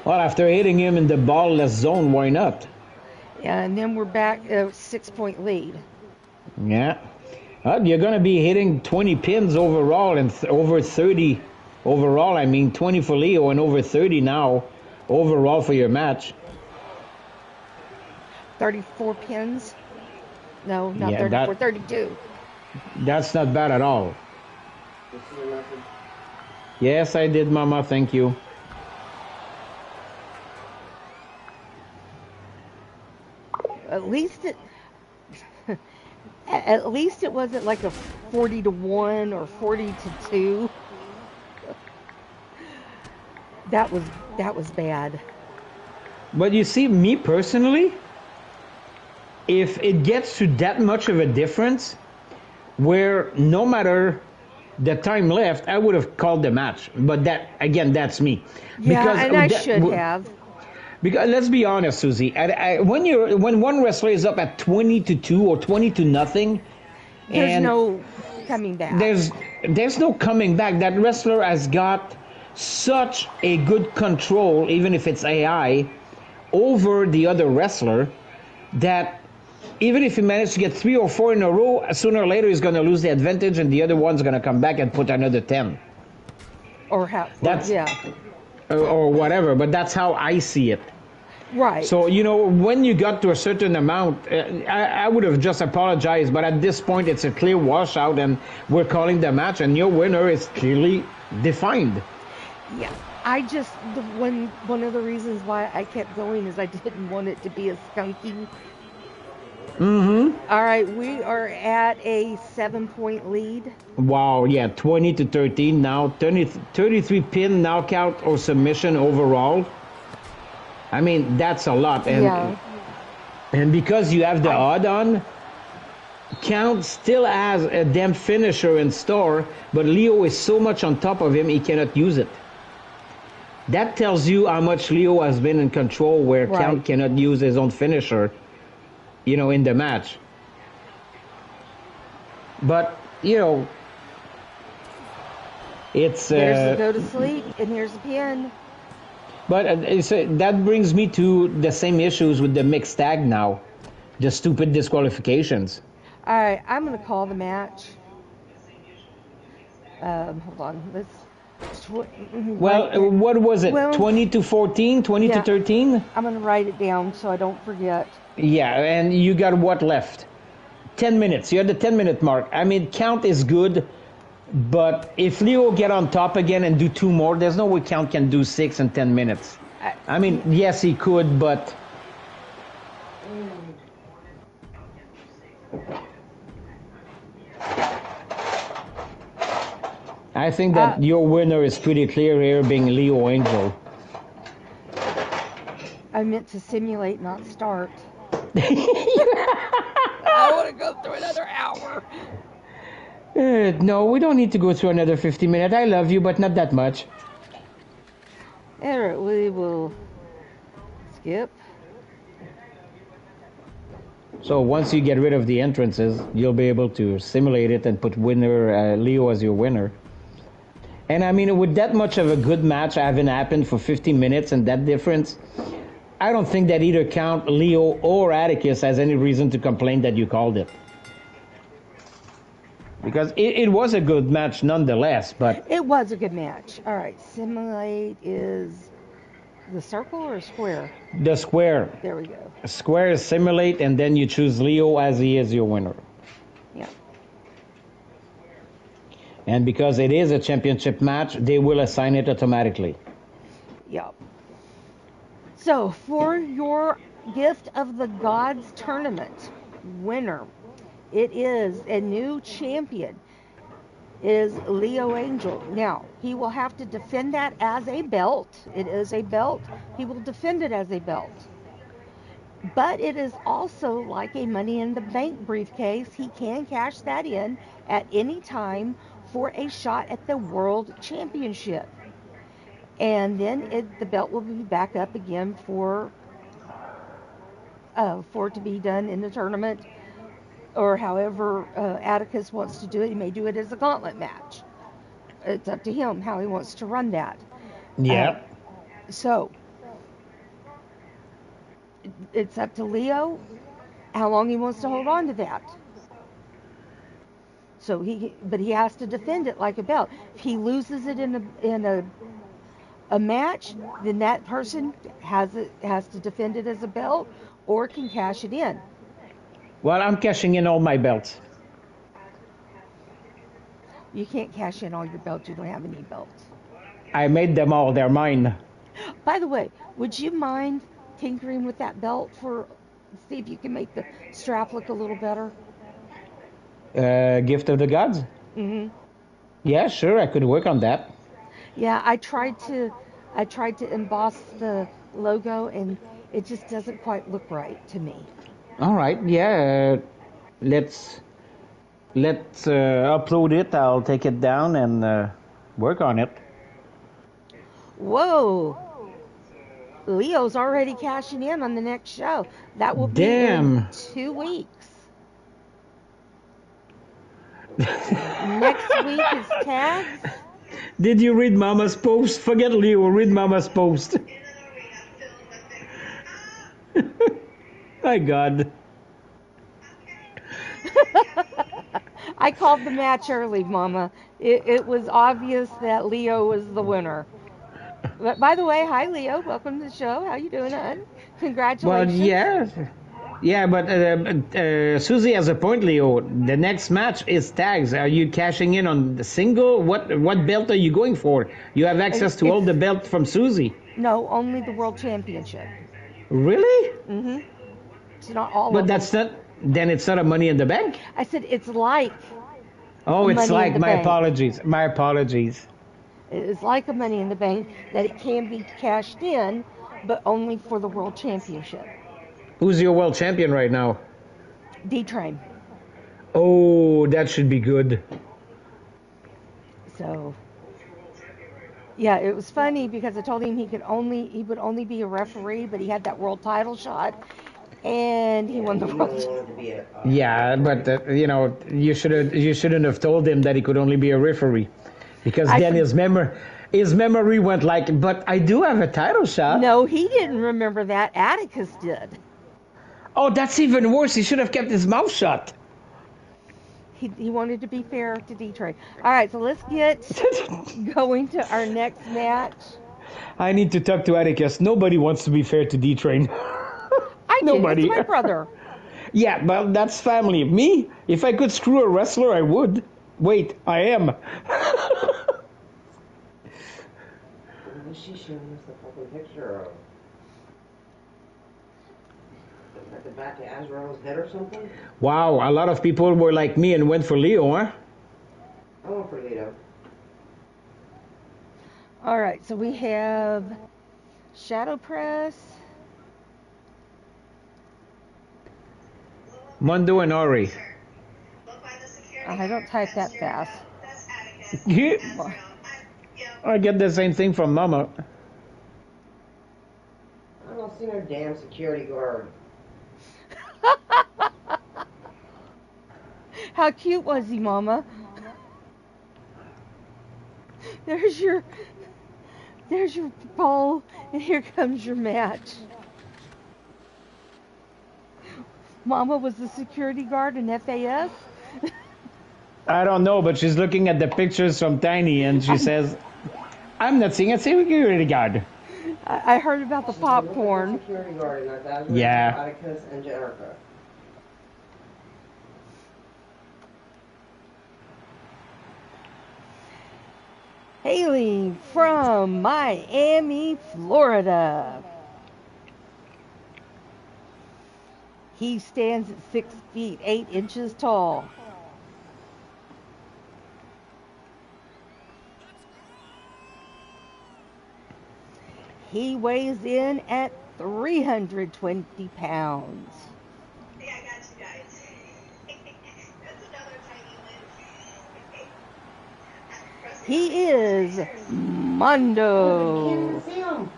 Well, after hitting him in the ball-less zone, why not? Yeah, and then we're back at a 6-point lead. Yeah. You're going to be hitting 20 pins overall and over 30 overall. I mean, 20 for Leo and over 30 now overall for your match. 34 pins? No, not 34, 32. That's not bad at all. Yes, I did, Mama. Thank you. At least it wasn't like a 40-1 or 40-2. That was bad. But you see, me personally, if it gets to that much of a difference, where no matter the time left, I would have called the match. But that, again, that's me. Yeah, because and I should have. Because let's be honest, Susie, when one wrestler is up at 20-2 or 20-0, there's no coming back. There's no coming back. That wrestler has got such a good control, even if it's AI, over the other wrestler, that even if he managed to get 3 or 4 in a row, sooner or later he's going to lose the advantage, and the other one's going to come back and put another 10. Or whatever. But that's how I see it. Right. So, when you got to a certain amount, I would have just apologized. But at this point, it's a clear washout, and we're calling the match, and your winner is clearly defined. Yeah. One of the reasons why I kept going is I didn't want it to be a skunky. Mm-hmm. All right, we are at a 7-point lead. Wow, yeah, 20-13 now. 33 pin, knockout, or submission overall. I mean, that's a lot. And because you have the odd on, Count still has a damn finisher in store, but Leo is so much on top of him, he cannot use it. That tells you how much Leo has been in control, where Count cannot use his own finisher, in the match. But, it's... There's the go to sleep, and here's the pin. But that brings me to the same issues with the mixed tag now. The stupid disqualifications. All right, I'm going to call the match. Hold on. What was it? 20-14? 20-13? I'm going to write it down so I don't forget. Yeah, and you got what left? 10 minutes. You're at the 10-minute mark. I mean, Count is good, but if Leo get on top again and do 2 more, there's no way Count can do 6 in 10 minutes. I mean, yes, he could, but... I think that your winner is pretty clear here, being Leo Angel. I meant to simulate, not start. I want to go through another hour. No, we don't need to go through another 50 minutes. I love you, but not that much. All right, we will skip. So once you get rid of the entrances, you'll be able to simulate it and put winner Leo as your winner. And I mean, with that much of a good match having happened for 15 minutes and that difference, I don't think that either Count, Leo, or Atticus has any reason to complain that you called it. Because it was a good match nonetheless, but... It was a good match. All right, simulate is the circle or square? The square. There we go. Square is simulate, and then you choose Leo as he is your winner. Yeah. And because it is a championship match, they will assign it automatically. Yep. So, for your Gift of the Gods tournament winner, it is a new champion, is Leo Angel. Now, he will have to defend that as a belt. It is a belt. He will defend it as a belt. But it is also like a Money in the Bank briefcase. He can cash that in at any time for a shot at the World Championship. And then the belt will be back up again for it to be done in the tournament, or however Atticus wants to do it. He may do it as a gauntlet match. It's up to him how he wants to run that. Yeah. So it's up to Leo how long he wants to hold on to that. So but he has to defend it like a belt. If he loses it in a match, then that person has to defend it as a belt or can cash it in. Well, I'm cashing in all my belts. You can't cash in all your belts. You don't have any belts. I made them all. They're mine. By the way, would you mind tinkering with that belt see if you can make the strap look a little better? Gift of the Gods? Mm-hmm. Yeah, sure. I could work on that. Yeah, I tried to emboss the logo, and it just doesn't quite look right to me. All right. Yeah. Let's upload it. I'll take it down and work on it. Whoa. Leo's already cashing in on the next show. That will be in 2 weeks. Next week is tags. Did you read Mama's post? Forget Leo. Read Mama's post. My God. I called the match early, Mama. It was obvious that Leo was the winner. But by the way, hi Leo, welcome to the show. How you doing, hon? Congratulations. Well, yeah, but Susie has a point, Leo. The next match is tags. Are you cashing in on the single? What belt are you going for? You have access to all the belts from Susie. No, only the World Championship. Really? Mm-hmm. It's not all. But that's not. Then it's not a Money in the Bank. I said it's like. Oh, it's like. My bank. apologies. My apologies. It's like a Money in the Bank that it can be cashed in, but only for the World Championship. Who's your world champion right now? D-Train. Oh, that should be good. So, yeah, it was funny because I told him he would only be a referee, but he had that world title shot, and he won the world. Yeah, but you shouldn't have told him that he could only be a referee, because then his memory went like, but I do have a title shot. No, he didn't remember that. Atticus did. Oh, that's even worse. He should have kept his mouth shut. He wanted to be fair to D-Train. All right, so let's get going to our next match. I need to talk to Atticus. Nobody wants to be fair to D-Train. Nobody. It's my brother. Yeah, but that's family. Me, if I could screw a wrestler, I would. Wait, I am. Was she showing us the fucking picture of? At the back of Azrael's head or something? Wow, a lot of people were like me and went for Leo, huh? I went for Leo. All right, so we have Shadow Press. Mondo and Ori. I don't type that fast. Yeah. I get the same thing from Mama. I don't see no damn security guard. How cute was he, Mama? There's your bowl, and here comes your match. Mama was the security guard in FAS. I don't know, but she's looking at the pictures from Tiny and she says, I'm not seeing a security guard. I heard about the popcorn. Security guard in that. Yeah. Atticus and Jericho. Hailing from Miami, Florida. He stands at 6 feet 8 inches tall. He weighs in at 320 pounds. Yeah, I got you guys. That's another tiny lid. He is Mondo. I can't see him.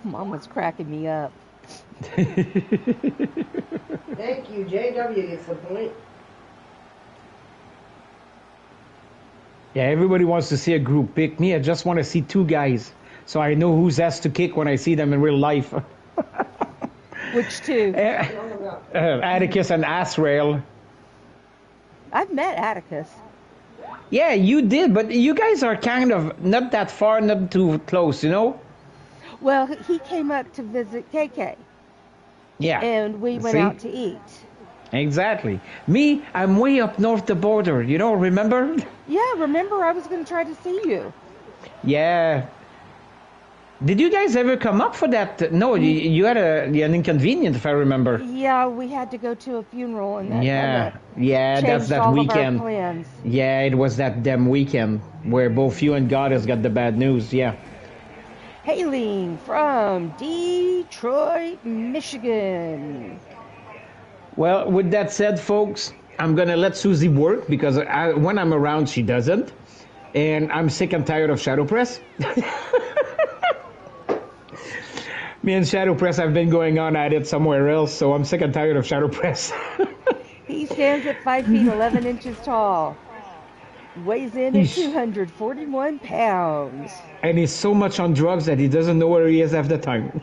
Mama's cracking me up. Thank you. JW gets the point. Yeah, everybody wants to see a group pick. Me, I just want to see two guys. So I know who's asked to kick when I see them in real life. Which two? Atticus and Asrael. I've met Atticus. Yeah, you did, but you guys are kind of not that far, not too close, you know? Well, he came up to visit KK. Yeah. And we went See? out to eat. Exactly. Me, I'm way up north the border, you know, remember? Yeah, remember I was going to try to see you. Yeah. Did you guys ever come up for that? No, you had an inconvenience, if I remember. Yeah, we had to go to a funeral and that Yeah, changed that's that all weekend. of our plans. Yeah, it was that damn weekend where both you and Goddess got the bad news, yeah. Hailing from Detroit, Michigan. Well, with that said, folks, I'm going to let Susie work because when I'm around, she doesn't. And I'm sick and tired of Shadow Press. Me and Shadow Press have been going on at it somewhere else, so I'm sick and tired of Shadow Press. He stands at 5 feet 11 inches tall. Weighs in at 241 pounds. And he's so much on drugs that he doesn't know where he is half the time.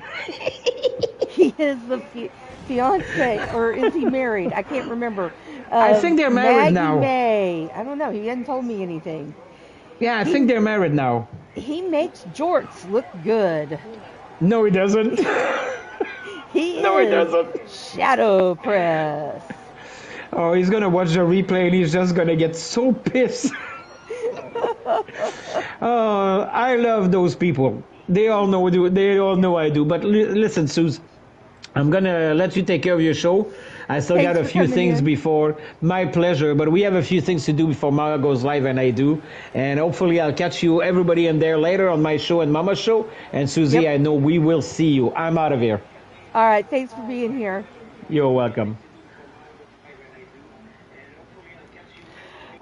He is the fiance, or is he married? I can't remember. I think they're married now. May. I don't know. He hasn't told me anything. Yeah, I think they're married now. He makes jorts look good. No, he doesn't. He doesn't. Shadow Press. Oh, he's gonna watch the replay and he's just gonna get so pissed. Oh, I love those people. They all know I do. But listen, Suze, I'm gonna let you take care of your show. I still Thanks got a for few coming things in. before. My pleasure. But we have a few things to do before Mama goes live, and I do. And hopefully I'll catch you, everybody in there later on my show and Mama's show. And Susie, Yep. I know we will see you. I'm out of here. All right. Thanks for being here. You're welcome.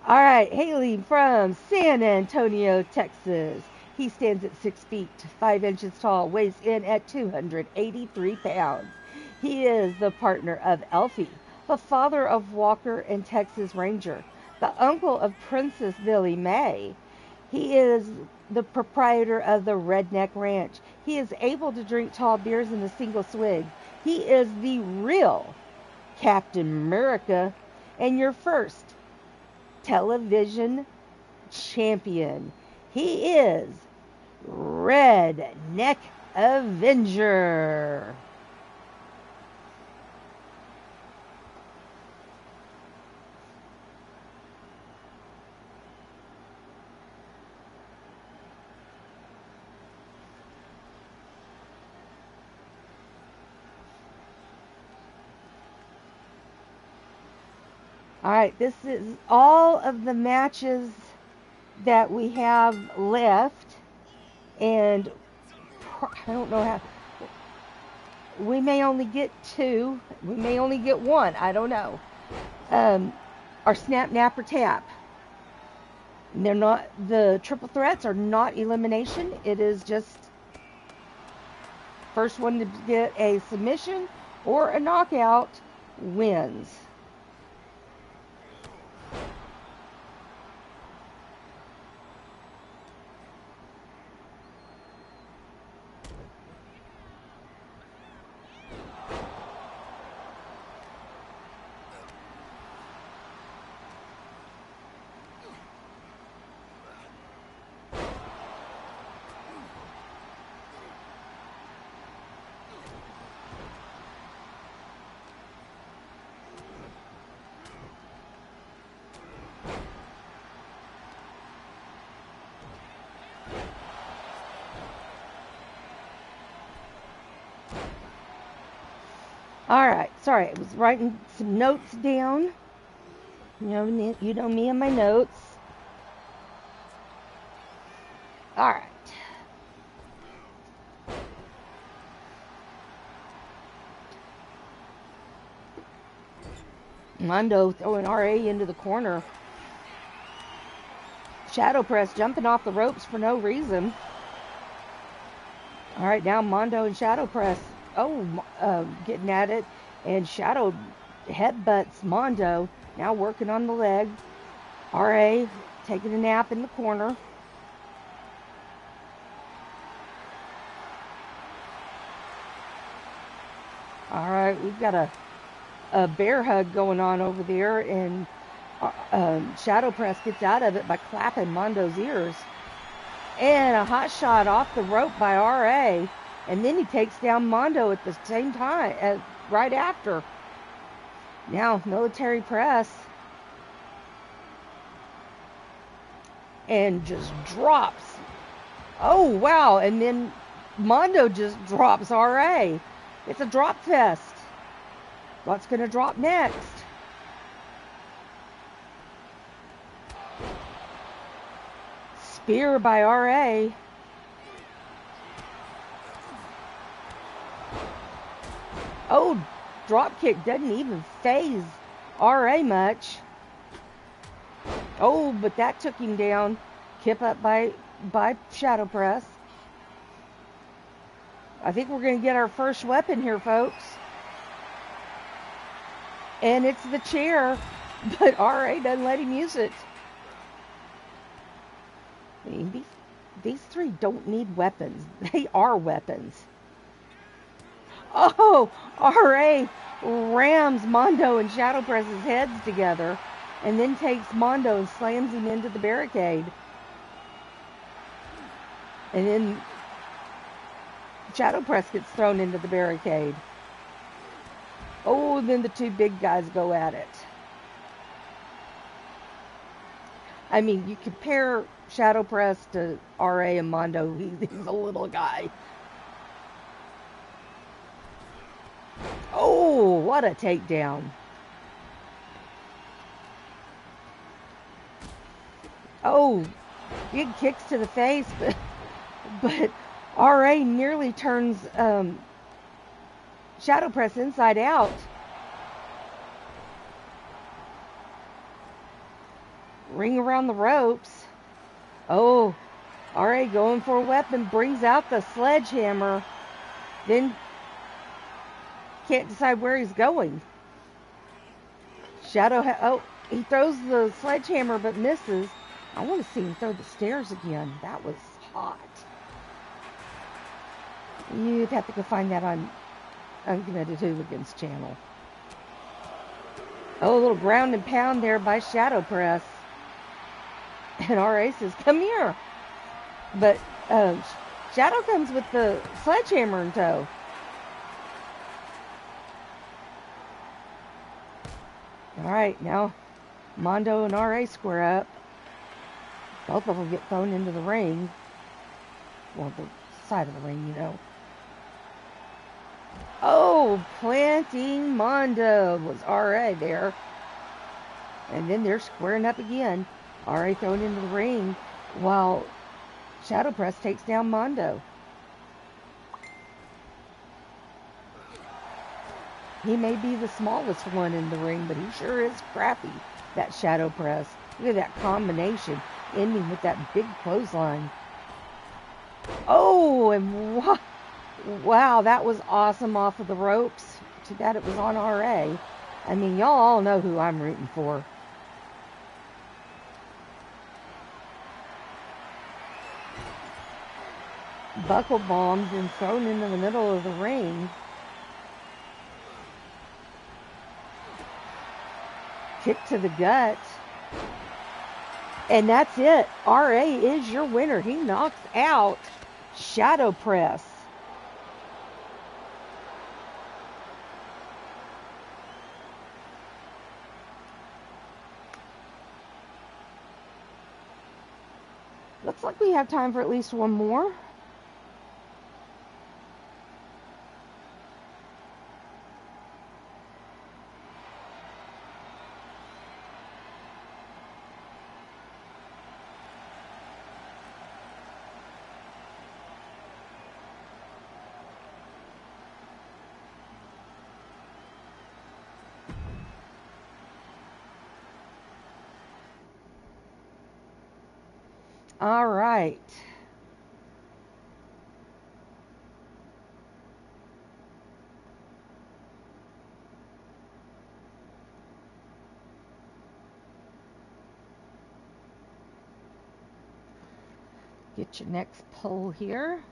All right. Haley from San Antonio, Texas. He stands at 6 feet 5 inches tall, weighs in at 283 pounds. He is the partner of Elfie, the father of Walker and Texas Ranger, the uncle of Princess Billy May. He is the proprietor of the Redneck Ranch. He is able to drink tall beers in a single swig. He is the real Captain America and your first television champion. He is Redneck Avenger. All right, this is all of the matches that we have left, and I don't know how. We may only get 2. We may only get 1. I don't know. Our Snap, Nap, or Tap. They're not, the triple threats are not elimination. It is just first one to get a submission or a knockout wins. Alright, sorry, I was writing some notes down. You know me and my notes. Alright. Mondo throwing RA into the corner. Shadow Press jumping off the ropes for no reason. Alright, now Mondo and Shadow Press. Getting at it, and Shadow headbutts Mondo, now working on the leg. RA taking a nap in the corner. Alright, we've got a bear hug going on over there, and Shadow Press gets out of it by clapping Mondo's ears. And a hot shot off the rope by RA. And then he takes down Mondo at the same time, right after. Now, military press. And just drops. Oh, wow. And then Mondo just drops RA. It's a drop fest. What's going to drop next? Spear by RA. Oh, drop kick doesn't even phase RA much. Oh, but that took him down. Kip up by Shadow Press. I think we're going to get our first weapon here, folks. And it's the chair, but RA doesn't let him use it. I mean, these 3 don't need weapons. They are weapons. Oh, RA rams Mondo and Shadow Press's heads together, and then takes Mondo and slams him into the barricade. And then Shadow Press gets thrown into the barricade. Oh, and then the 2 big guys go at it. I mean, you compare Shadow Press to RA and Mondo, he's a little guy. Oh, what a takedown. Oh, big kicks to the face, but RA nearly turns Shadow Press inside out. Ring around the ropes. Oh, RA going for a weapon, brings out the sledgehammer. Then can't decide where he's going. He throws the sledgehammer but misses. I want to see him throw the stairs again. That was hot. You'd have to go find that on Uncommitted Hooligans channel. Oh, a little ground and pound there by Shadow Press. And RA says, come here. But Shadow comes with the sledgehammer in tow. Alright, now Mondo and RA square up. Both of them get thrown into the ring. Well, the side of the ring, you know. Oh, planting Mondo was RA there. And then they're squaring up again. Already thrown into the ring while Shadow Press takes down Mondo. He may be the smallest one in the ring, but he sure is crafty, that Shadow Press. Look at that combination, ending with that big clothesline. Oh, and wow, that was awesome off of the ropes. Too bad it was on RA. I mean, y'all all know who I'm rooting for. Buckle bombs and thrown into the middle of the ring. Kick to the gut. And that's it. RA is your winner. He knocks out Shadow Press. Looks like we have time for at least one more. All right. Get your next poll here.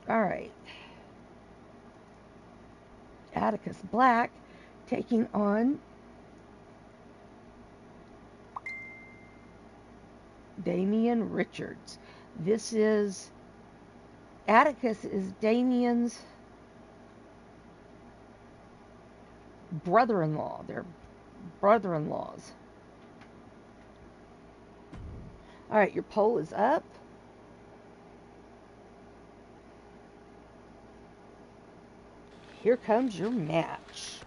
All right. Atticus Black taking on Damian Richards. This is Atticus is Damian's brother-in-law. They're brother-in-laws. All right, your poll is up. Here comes your match.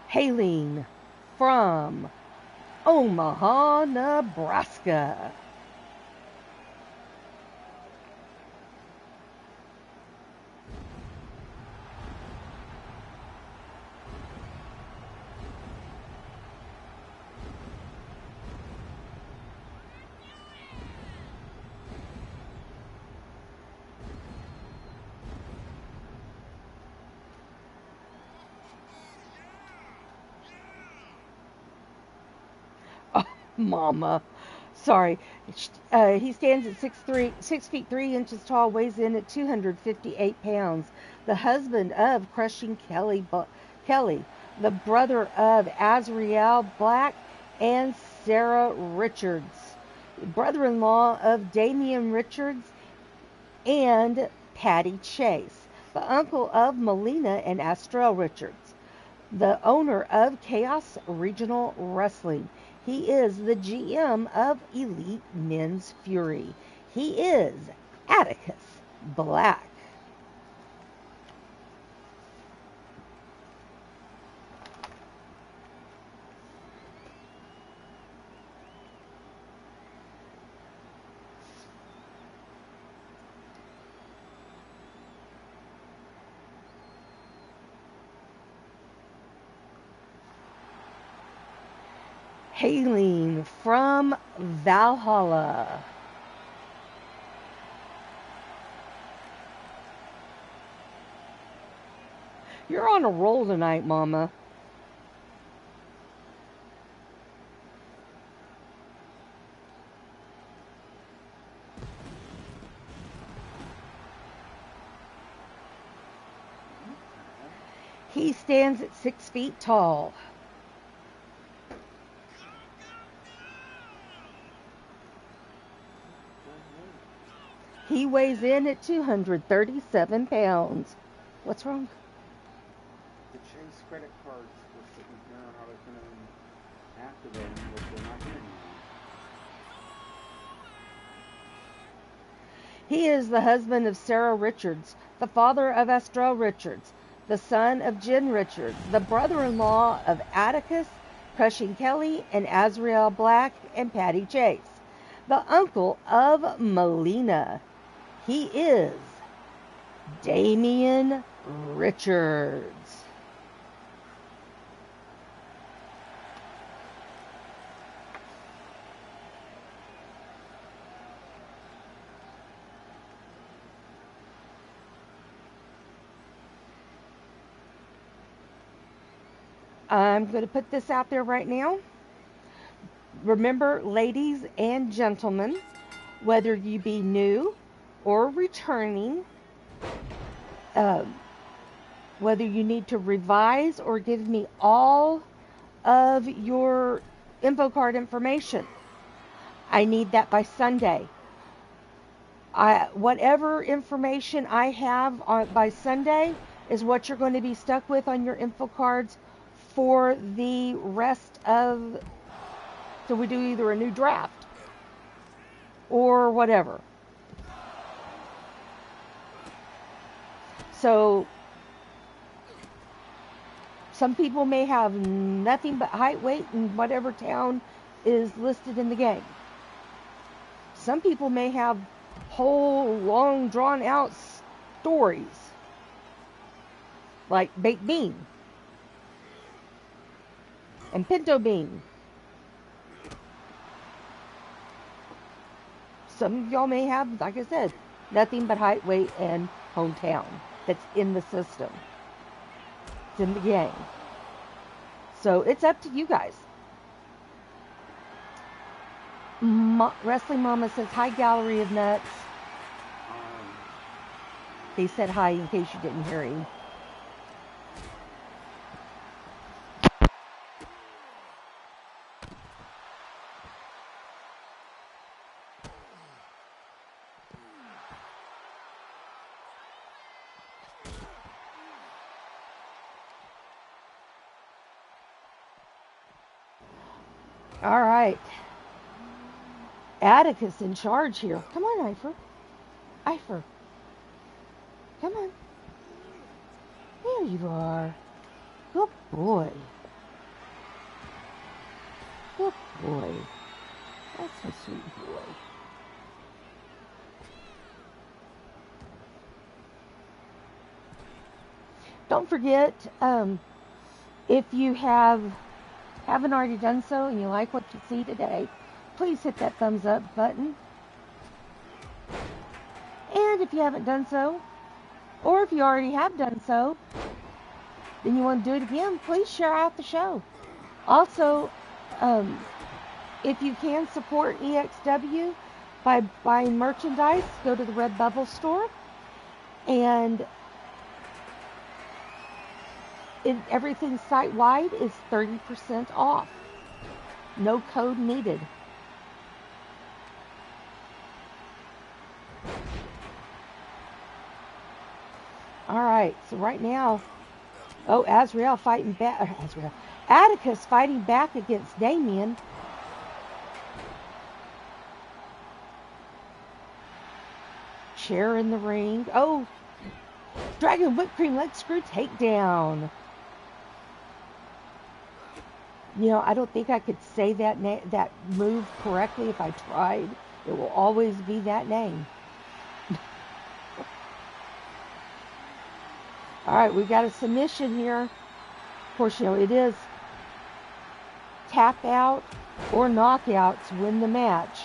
Hailing from Omaha, Nebraska. Mama. Sorry. He stands at 6'3" tall, weighs in at 258 pounds. The husband of Crushing Kelly, the brother of Azriel Black and Sarah Richards, brother-in-law of Damian Richards and Patty Chase, the uncle of Melina and Astrell Richards, the owner of Chaos Regional Wrestling. He is the GM of Elite Men's Fury. He is Atticus Black. Hailing from Valhalla, you're on a roll tonight, Mama. He stands at 6 feet tall. He weighs in at 237 pounds. What's wrong? The Chase credit cards were sitting here and I was going to activate them, but they're not here anymore. He is the husband of Sarah Richards, the father of Estrell Richards, the son of Jen Richards, the brother-in-law of Atticus, Cushing Kelly, and Azriel Black and Patty Chase, the uncle of Melina. He is Damian Richards. I'm going to put this out there right now. Remember, ladies and gentlemen, whether you be new or returning, whether you need to revise or give me all of your info card information, I need that by Sunday. Whatever information I have by Sunday is what you're going to be stuck with on your info cards for the rest of, so we do either a new draft or whatever. So some people may have nothing but height, weight, and whatever town is listed in the game. Some people may have whole long drawn out stories like baked bean and pinto bean. Some of y'all may have, like I said, nothing but height, weight, and hometown that's in the system. It's in the game. So it's up to you guys. Wrestling Mama says, hi, Gallery of Nuts. He said hi in case you didn't hear him. All right. Atticus in charge here. Come on, Ifer. Ifer. Come on. There you are. Good boy. Good boy. That's a sweet boy. Don't forget, if you haven't already done so and you like what you see today, please hit that thumbs up button. And if you haven't done so, or if you already have done so, then you want to do it again, please share out the show. Also, if you can support EXW by buying merchandise, go to the Redbubble store, and everything site-wide is 30% off. No code needed. All right, so right now, Azriel fighting back. Atticus fighting back against Damian. Chair in the ring. Oh, Dragon Whipped Cream leg screw takedown. You know, I don't think I could say that move correctly if I tried. It will always be that name. All right, we've got a submission here. Of course, you know, it is tap out or knockouts win the match.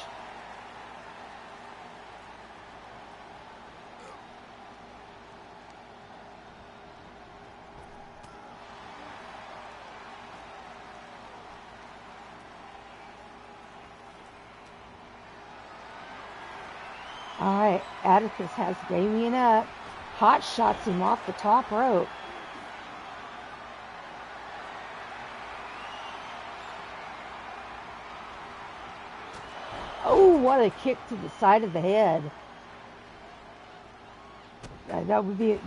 All right, Atticus has Damian up. Hot shots him off the top rope. what a kick to the side of the head.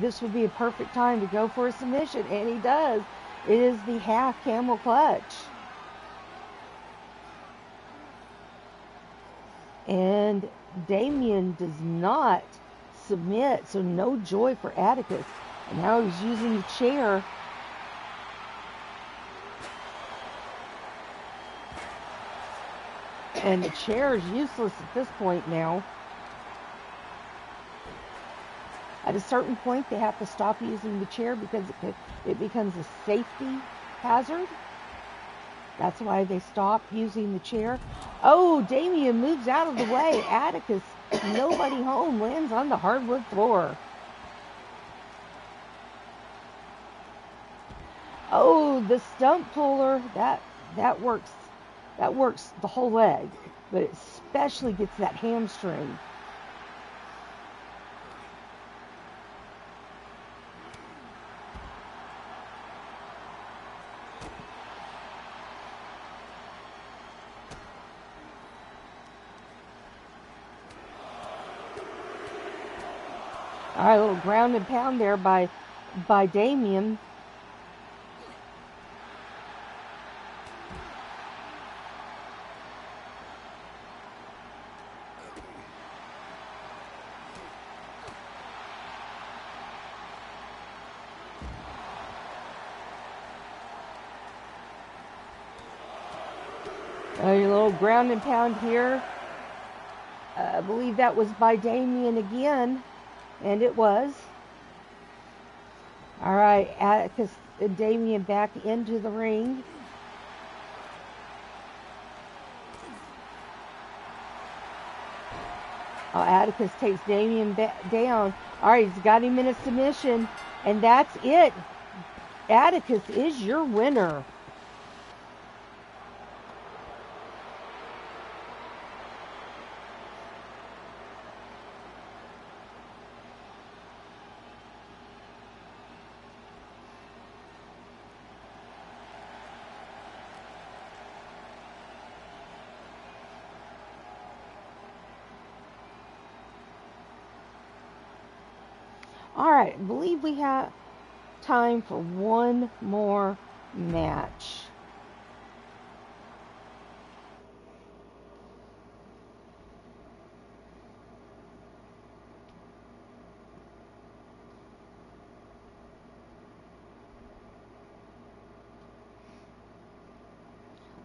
This would be a perfect time to go for a submission, and he does. It is the half camel clutch. And Damien does not submit, so no joy for Atticus. And now he's using the chair. And the chair is useless at this point now. At a certain point, they have to stop using the chair because it becomes a safety hazard. That's why they stop using the chair. Oh, Damien moves out of the way. Atticus, nobody home, lands on the hardwood floor. Oh, the stump puller, that works the whole leg, but it especially gets that hamstring. All right, a little ground and pound there by Damien. A little ground and pound here. I believe that was by Damien again. And it was. All right, Atticus and Damien back into the ring. Oh, Atticus takes Damien down. All right, he's got him in a submission. And that's it. Atticus is your winner. All right, I believe we have time for one more match.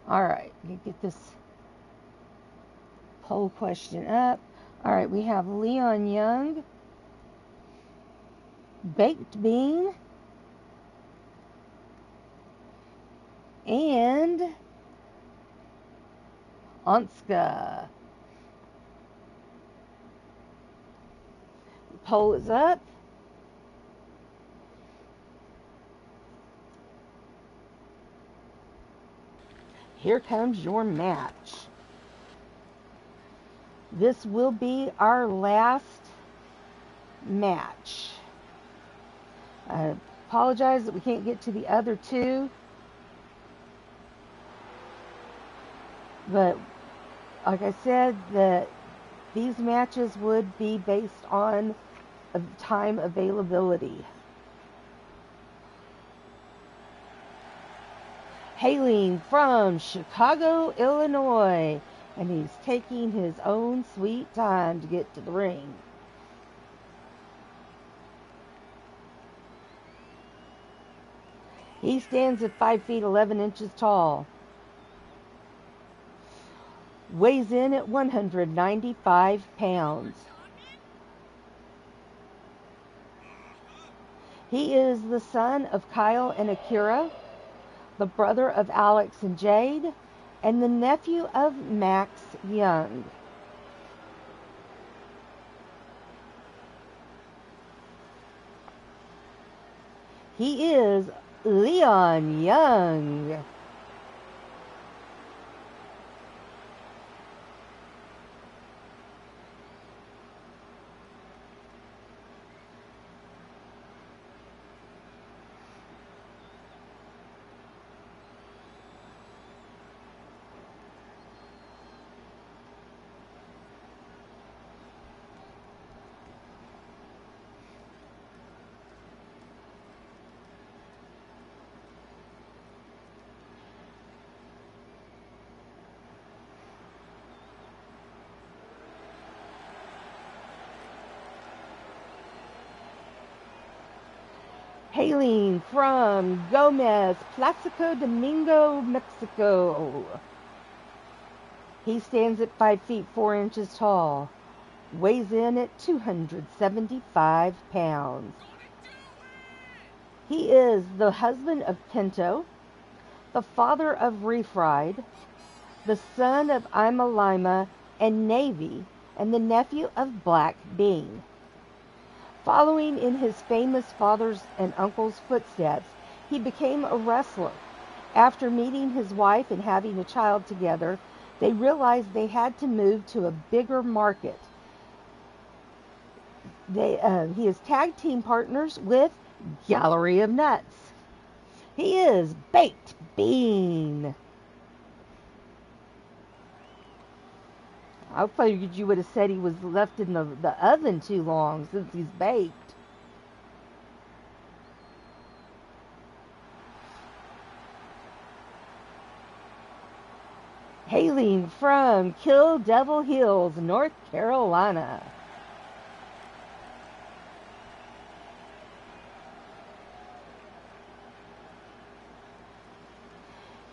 All right, let me get this poll question up. All right, we have Leon Young, Baked Bean, and Anska. The poll is up. Here comes your match. This will be our last match. I apologize that we can't get to the other two. But like I said, that these matches would be based on time availability. Hailing from Chicago, Illinois, and he's taking his own sweet time to get to the ring. He stands at 5 feet 11 inches tall. Weighs in at 195 pounds. He is the son of Kyle and Akira, the brother of Alex and Jade, and the nephew of Max Young. He is Leon Young. Hailing from Gomez, Plaxico Domingo, Mexico. He stands at 5 feet 4 inches tall, weighs in at 275 pounds. He is the husband of Pinto, the father of Refried, the son of Ima Lima and Navy, and the nephew of Black Bean. Following in his famous father's and uncle's footsteps, he became a wrestler. After meeting his wife and having a child together, they realized they had to move to a bigger market. He is tag team partners with Gallery of Nuts. He is Baked Bean. I figured you would have said he was left in the oven too long since he's baked. Hailing from Kill Devil Hills, North Carolina.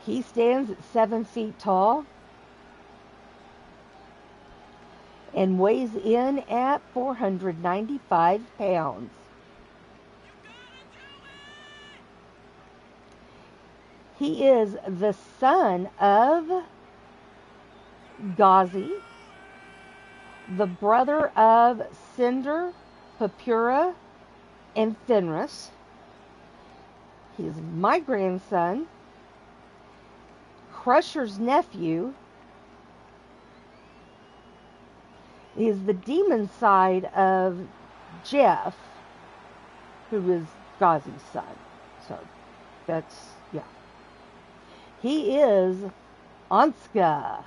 He stands at 7 feet tall and weighs in at 495 pounds. He is the son of Ghazi, the brother of Cinder, Papura, and Fenris. He is my grandson, Crusher's nephew. He is the demon side of Jeff, who is Ghazi's son. So that's, yeah. He is Anska.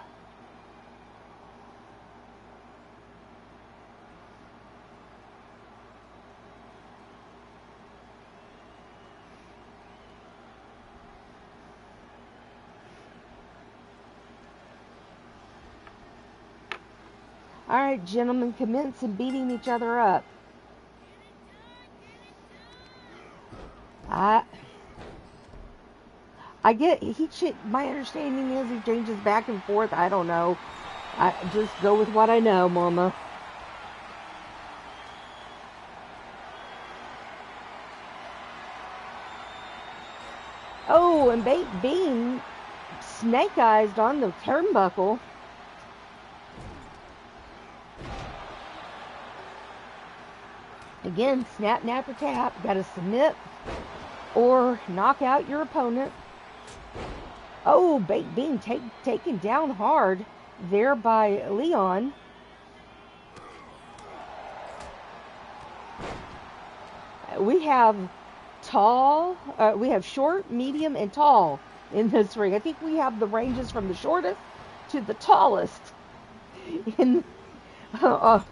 All right, gentlemen, commence in beating each other up. I get my understanding is he changes back and forth. I don't know. I just go with what I know, Mama. Oh, and Baked Bean snake-eyed on the turnbuckle. Again, snap, nap, or tap. Got to submit or knock out your opponent. Oh, Baked Bean taken down hard there by Leon. We have we have short, medium, and tall in this ring. I think we have the ranges from the shortest to the tallest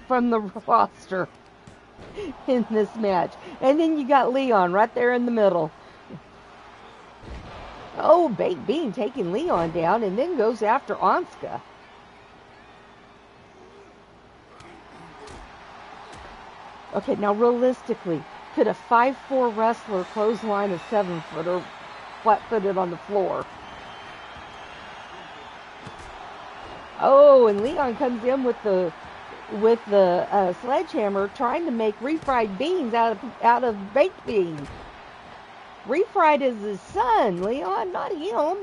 from the roster in this match. And then you got Leon right there in the middle. Oh, Baked Bean taking Leon down and then goes after Anska. Okay, now realistically, could a 5'4" wrestler clothesline a 7-footer flat-footed on the floor? Oh, and Leon comes in with the sledgehammer, trying to make refried beans out of Baked Bean. Refried is his son, Leon, not him.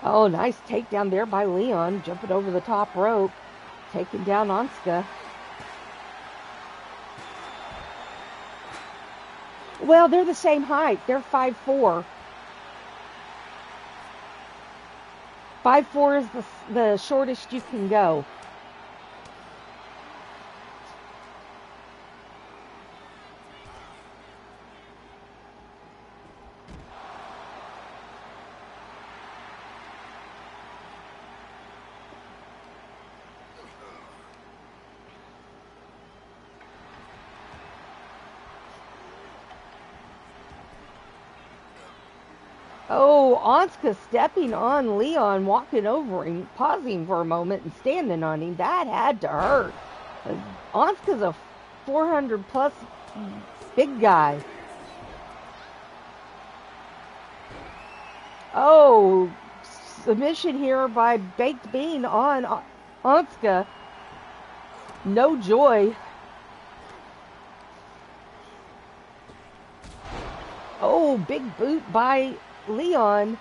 Oh, nice takedown there by Leon, jumping over the top rope, taking down Anska. Well, they're the same height. They're 5'4". 5'4" is the shortest you can go. Oh, Anska stepping on Leon, walking over him, pausing for a moment and standing on him. That had to hurt. Anska's a 400 plus big guy. Oh, submission here by Baked Bean on Anska. No joy. Oh, big boot by Leon.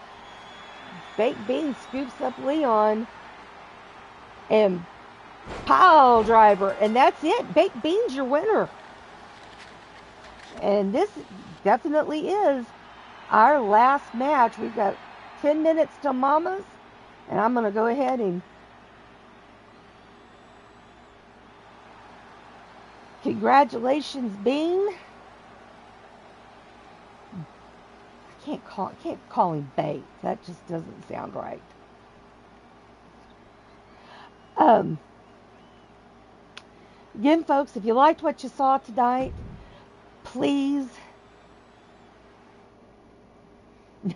Baked Bean scoops up Leon. And pile driver. And that's it. Baked Bean's your winner. And this definitely is our last match. We've got 10 minutes to Mama's. And I'm going to go ahead and congratulations, Bean. I can't call him Bait. That just doesn't sound right. Again, folks, if you liked what you saw tonight, please.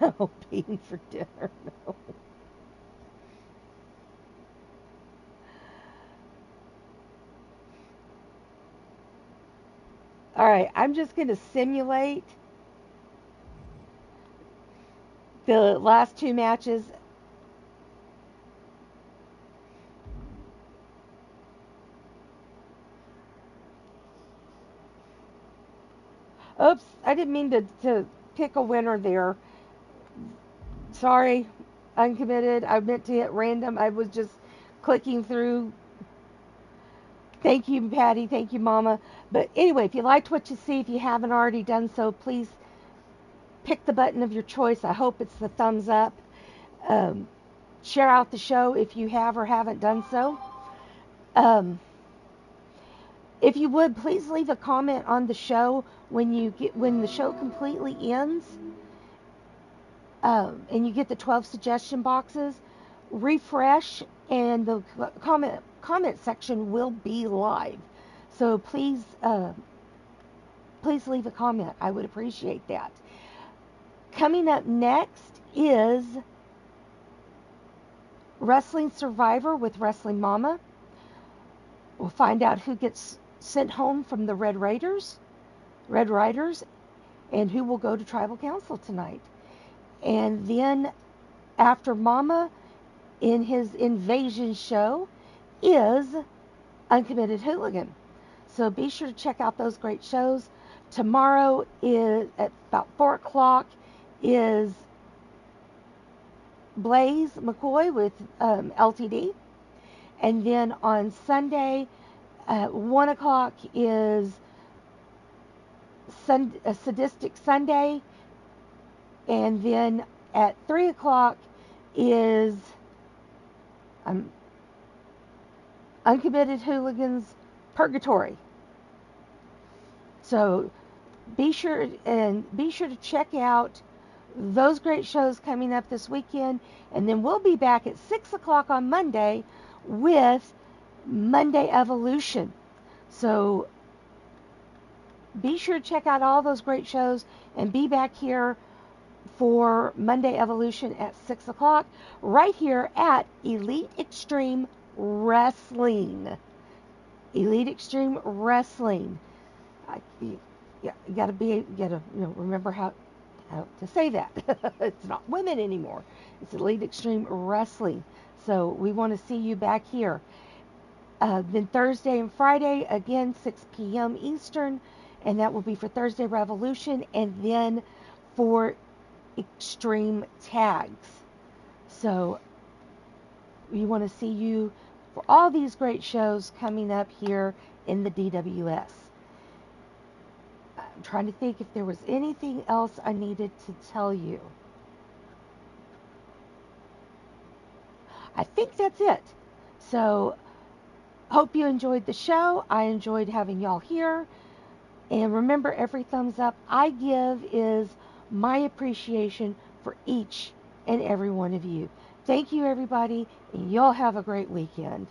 No, Bean for dinner. No. All right, I'm just going to simulate the last two matches. Oops, I didn't mean to pick a winner there. Sorry, uncommitted. I meant to hit random. I was just clicking through. Thank you, Patty. Thank you, Mama. But anyway, if you liked what you see, if you haven't already done so, please pick the button of your choice. I hope it's the thumbs up. Share out the show if you have or haven't done so. If you would, please leave a comment on the show when the show completely ends, and you get the 12 suggestion boxes. Refresh, and the comment section will be live. So please leave a comment. I would appreciate that. Coming up next is Wrestling Survivor with Wrestling Mama. We'll find out who gets sent home from the Red Riders, and who will go to Tribal Council tonight. And then after Mama, in his invasion show, is Uncommitted Hooligan. So be sure to check out those great shows. Tomorrow is at about 4 o'clock is Blaze McCoy with LTD. And then on Sunday at 1 o'clock is Sadistic Sunday. And then at 3 o'clock is Uncommitted Hooligans Purgatory. So be sure to check out those great shows coming up this weekend, and then we'll be back at 6 o'clock on Monday with Monday Evolution. So be sure to check out all those great shows and be back here for Monday Evolution at 6 o'clock right here at Elite Extreme Wrestling. Elite Extreme Wrestling. You gotta remember how to say that. It's not women anymore. It's Elite Extreme Wrestling. So we want to see you back here. Then Thursday and Friday, again, 6 p.m. Eastern, and that will be for Thursday Revolution, and then for Extreme Tags. So we want to see you for all these great shows coming up here in the DWS. I'm trying to think if there was anything else I needed to tell you. I think that's it. So, hope you enjoyed the show. I enjoyed having y'all here. And remember, every thumbs up I give is my appreciation for each and every one of you. Thank you, everybody, and y'all have a great weekend.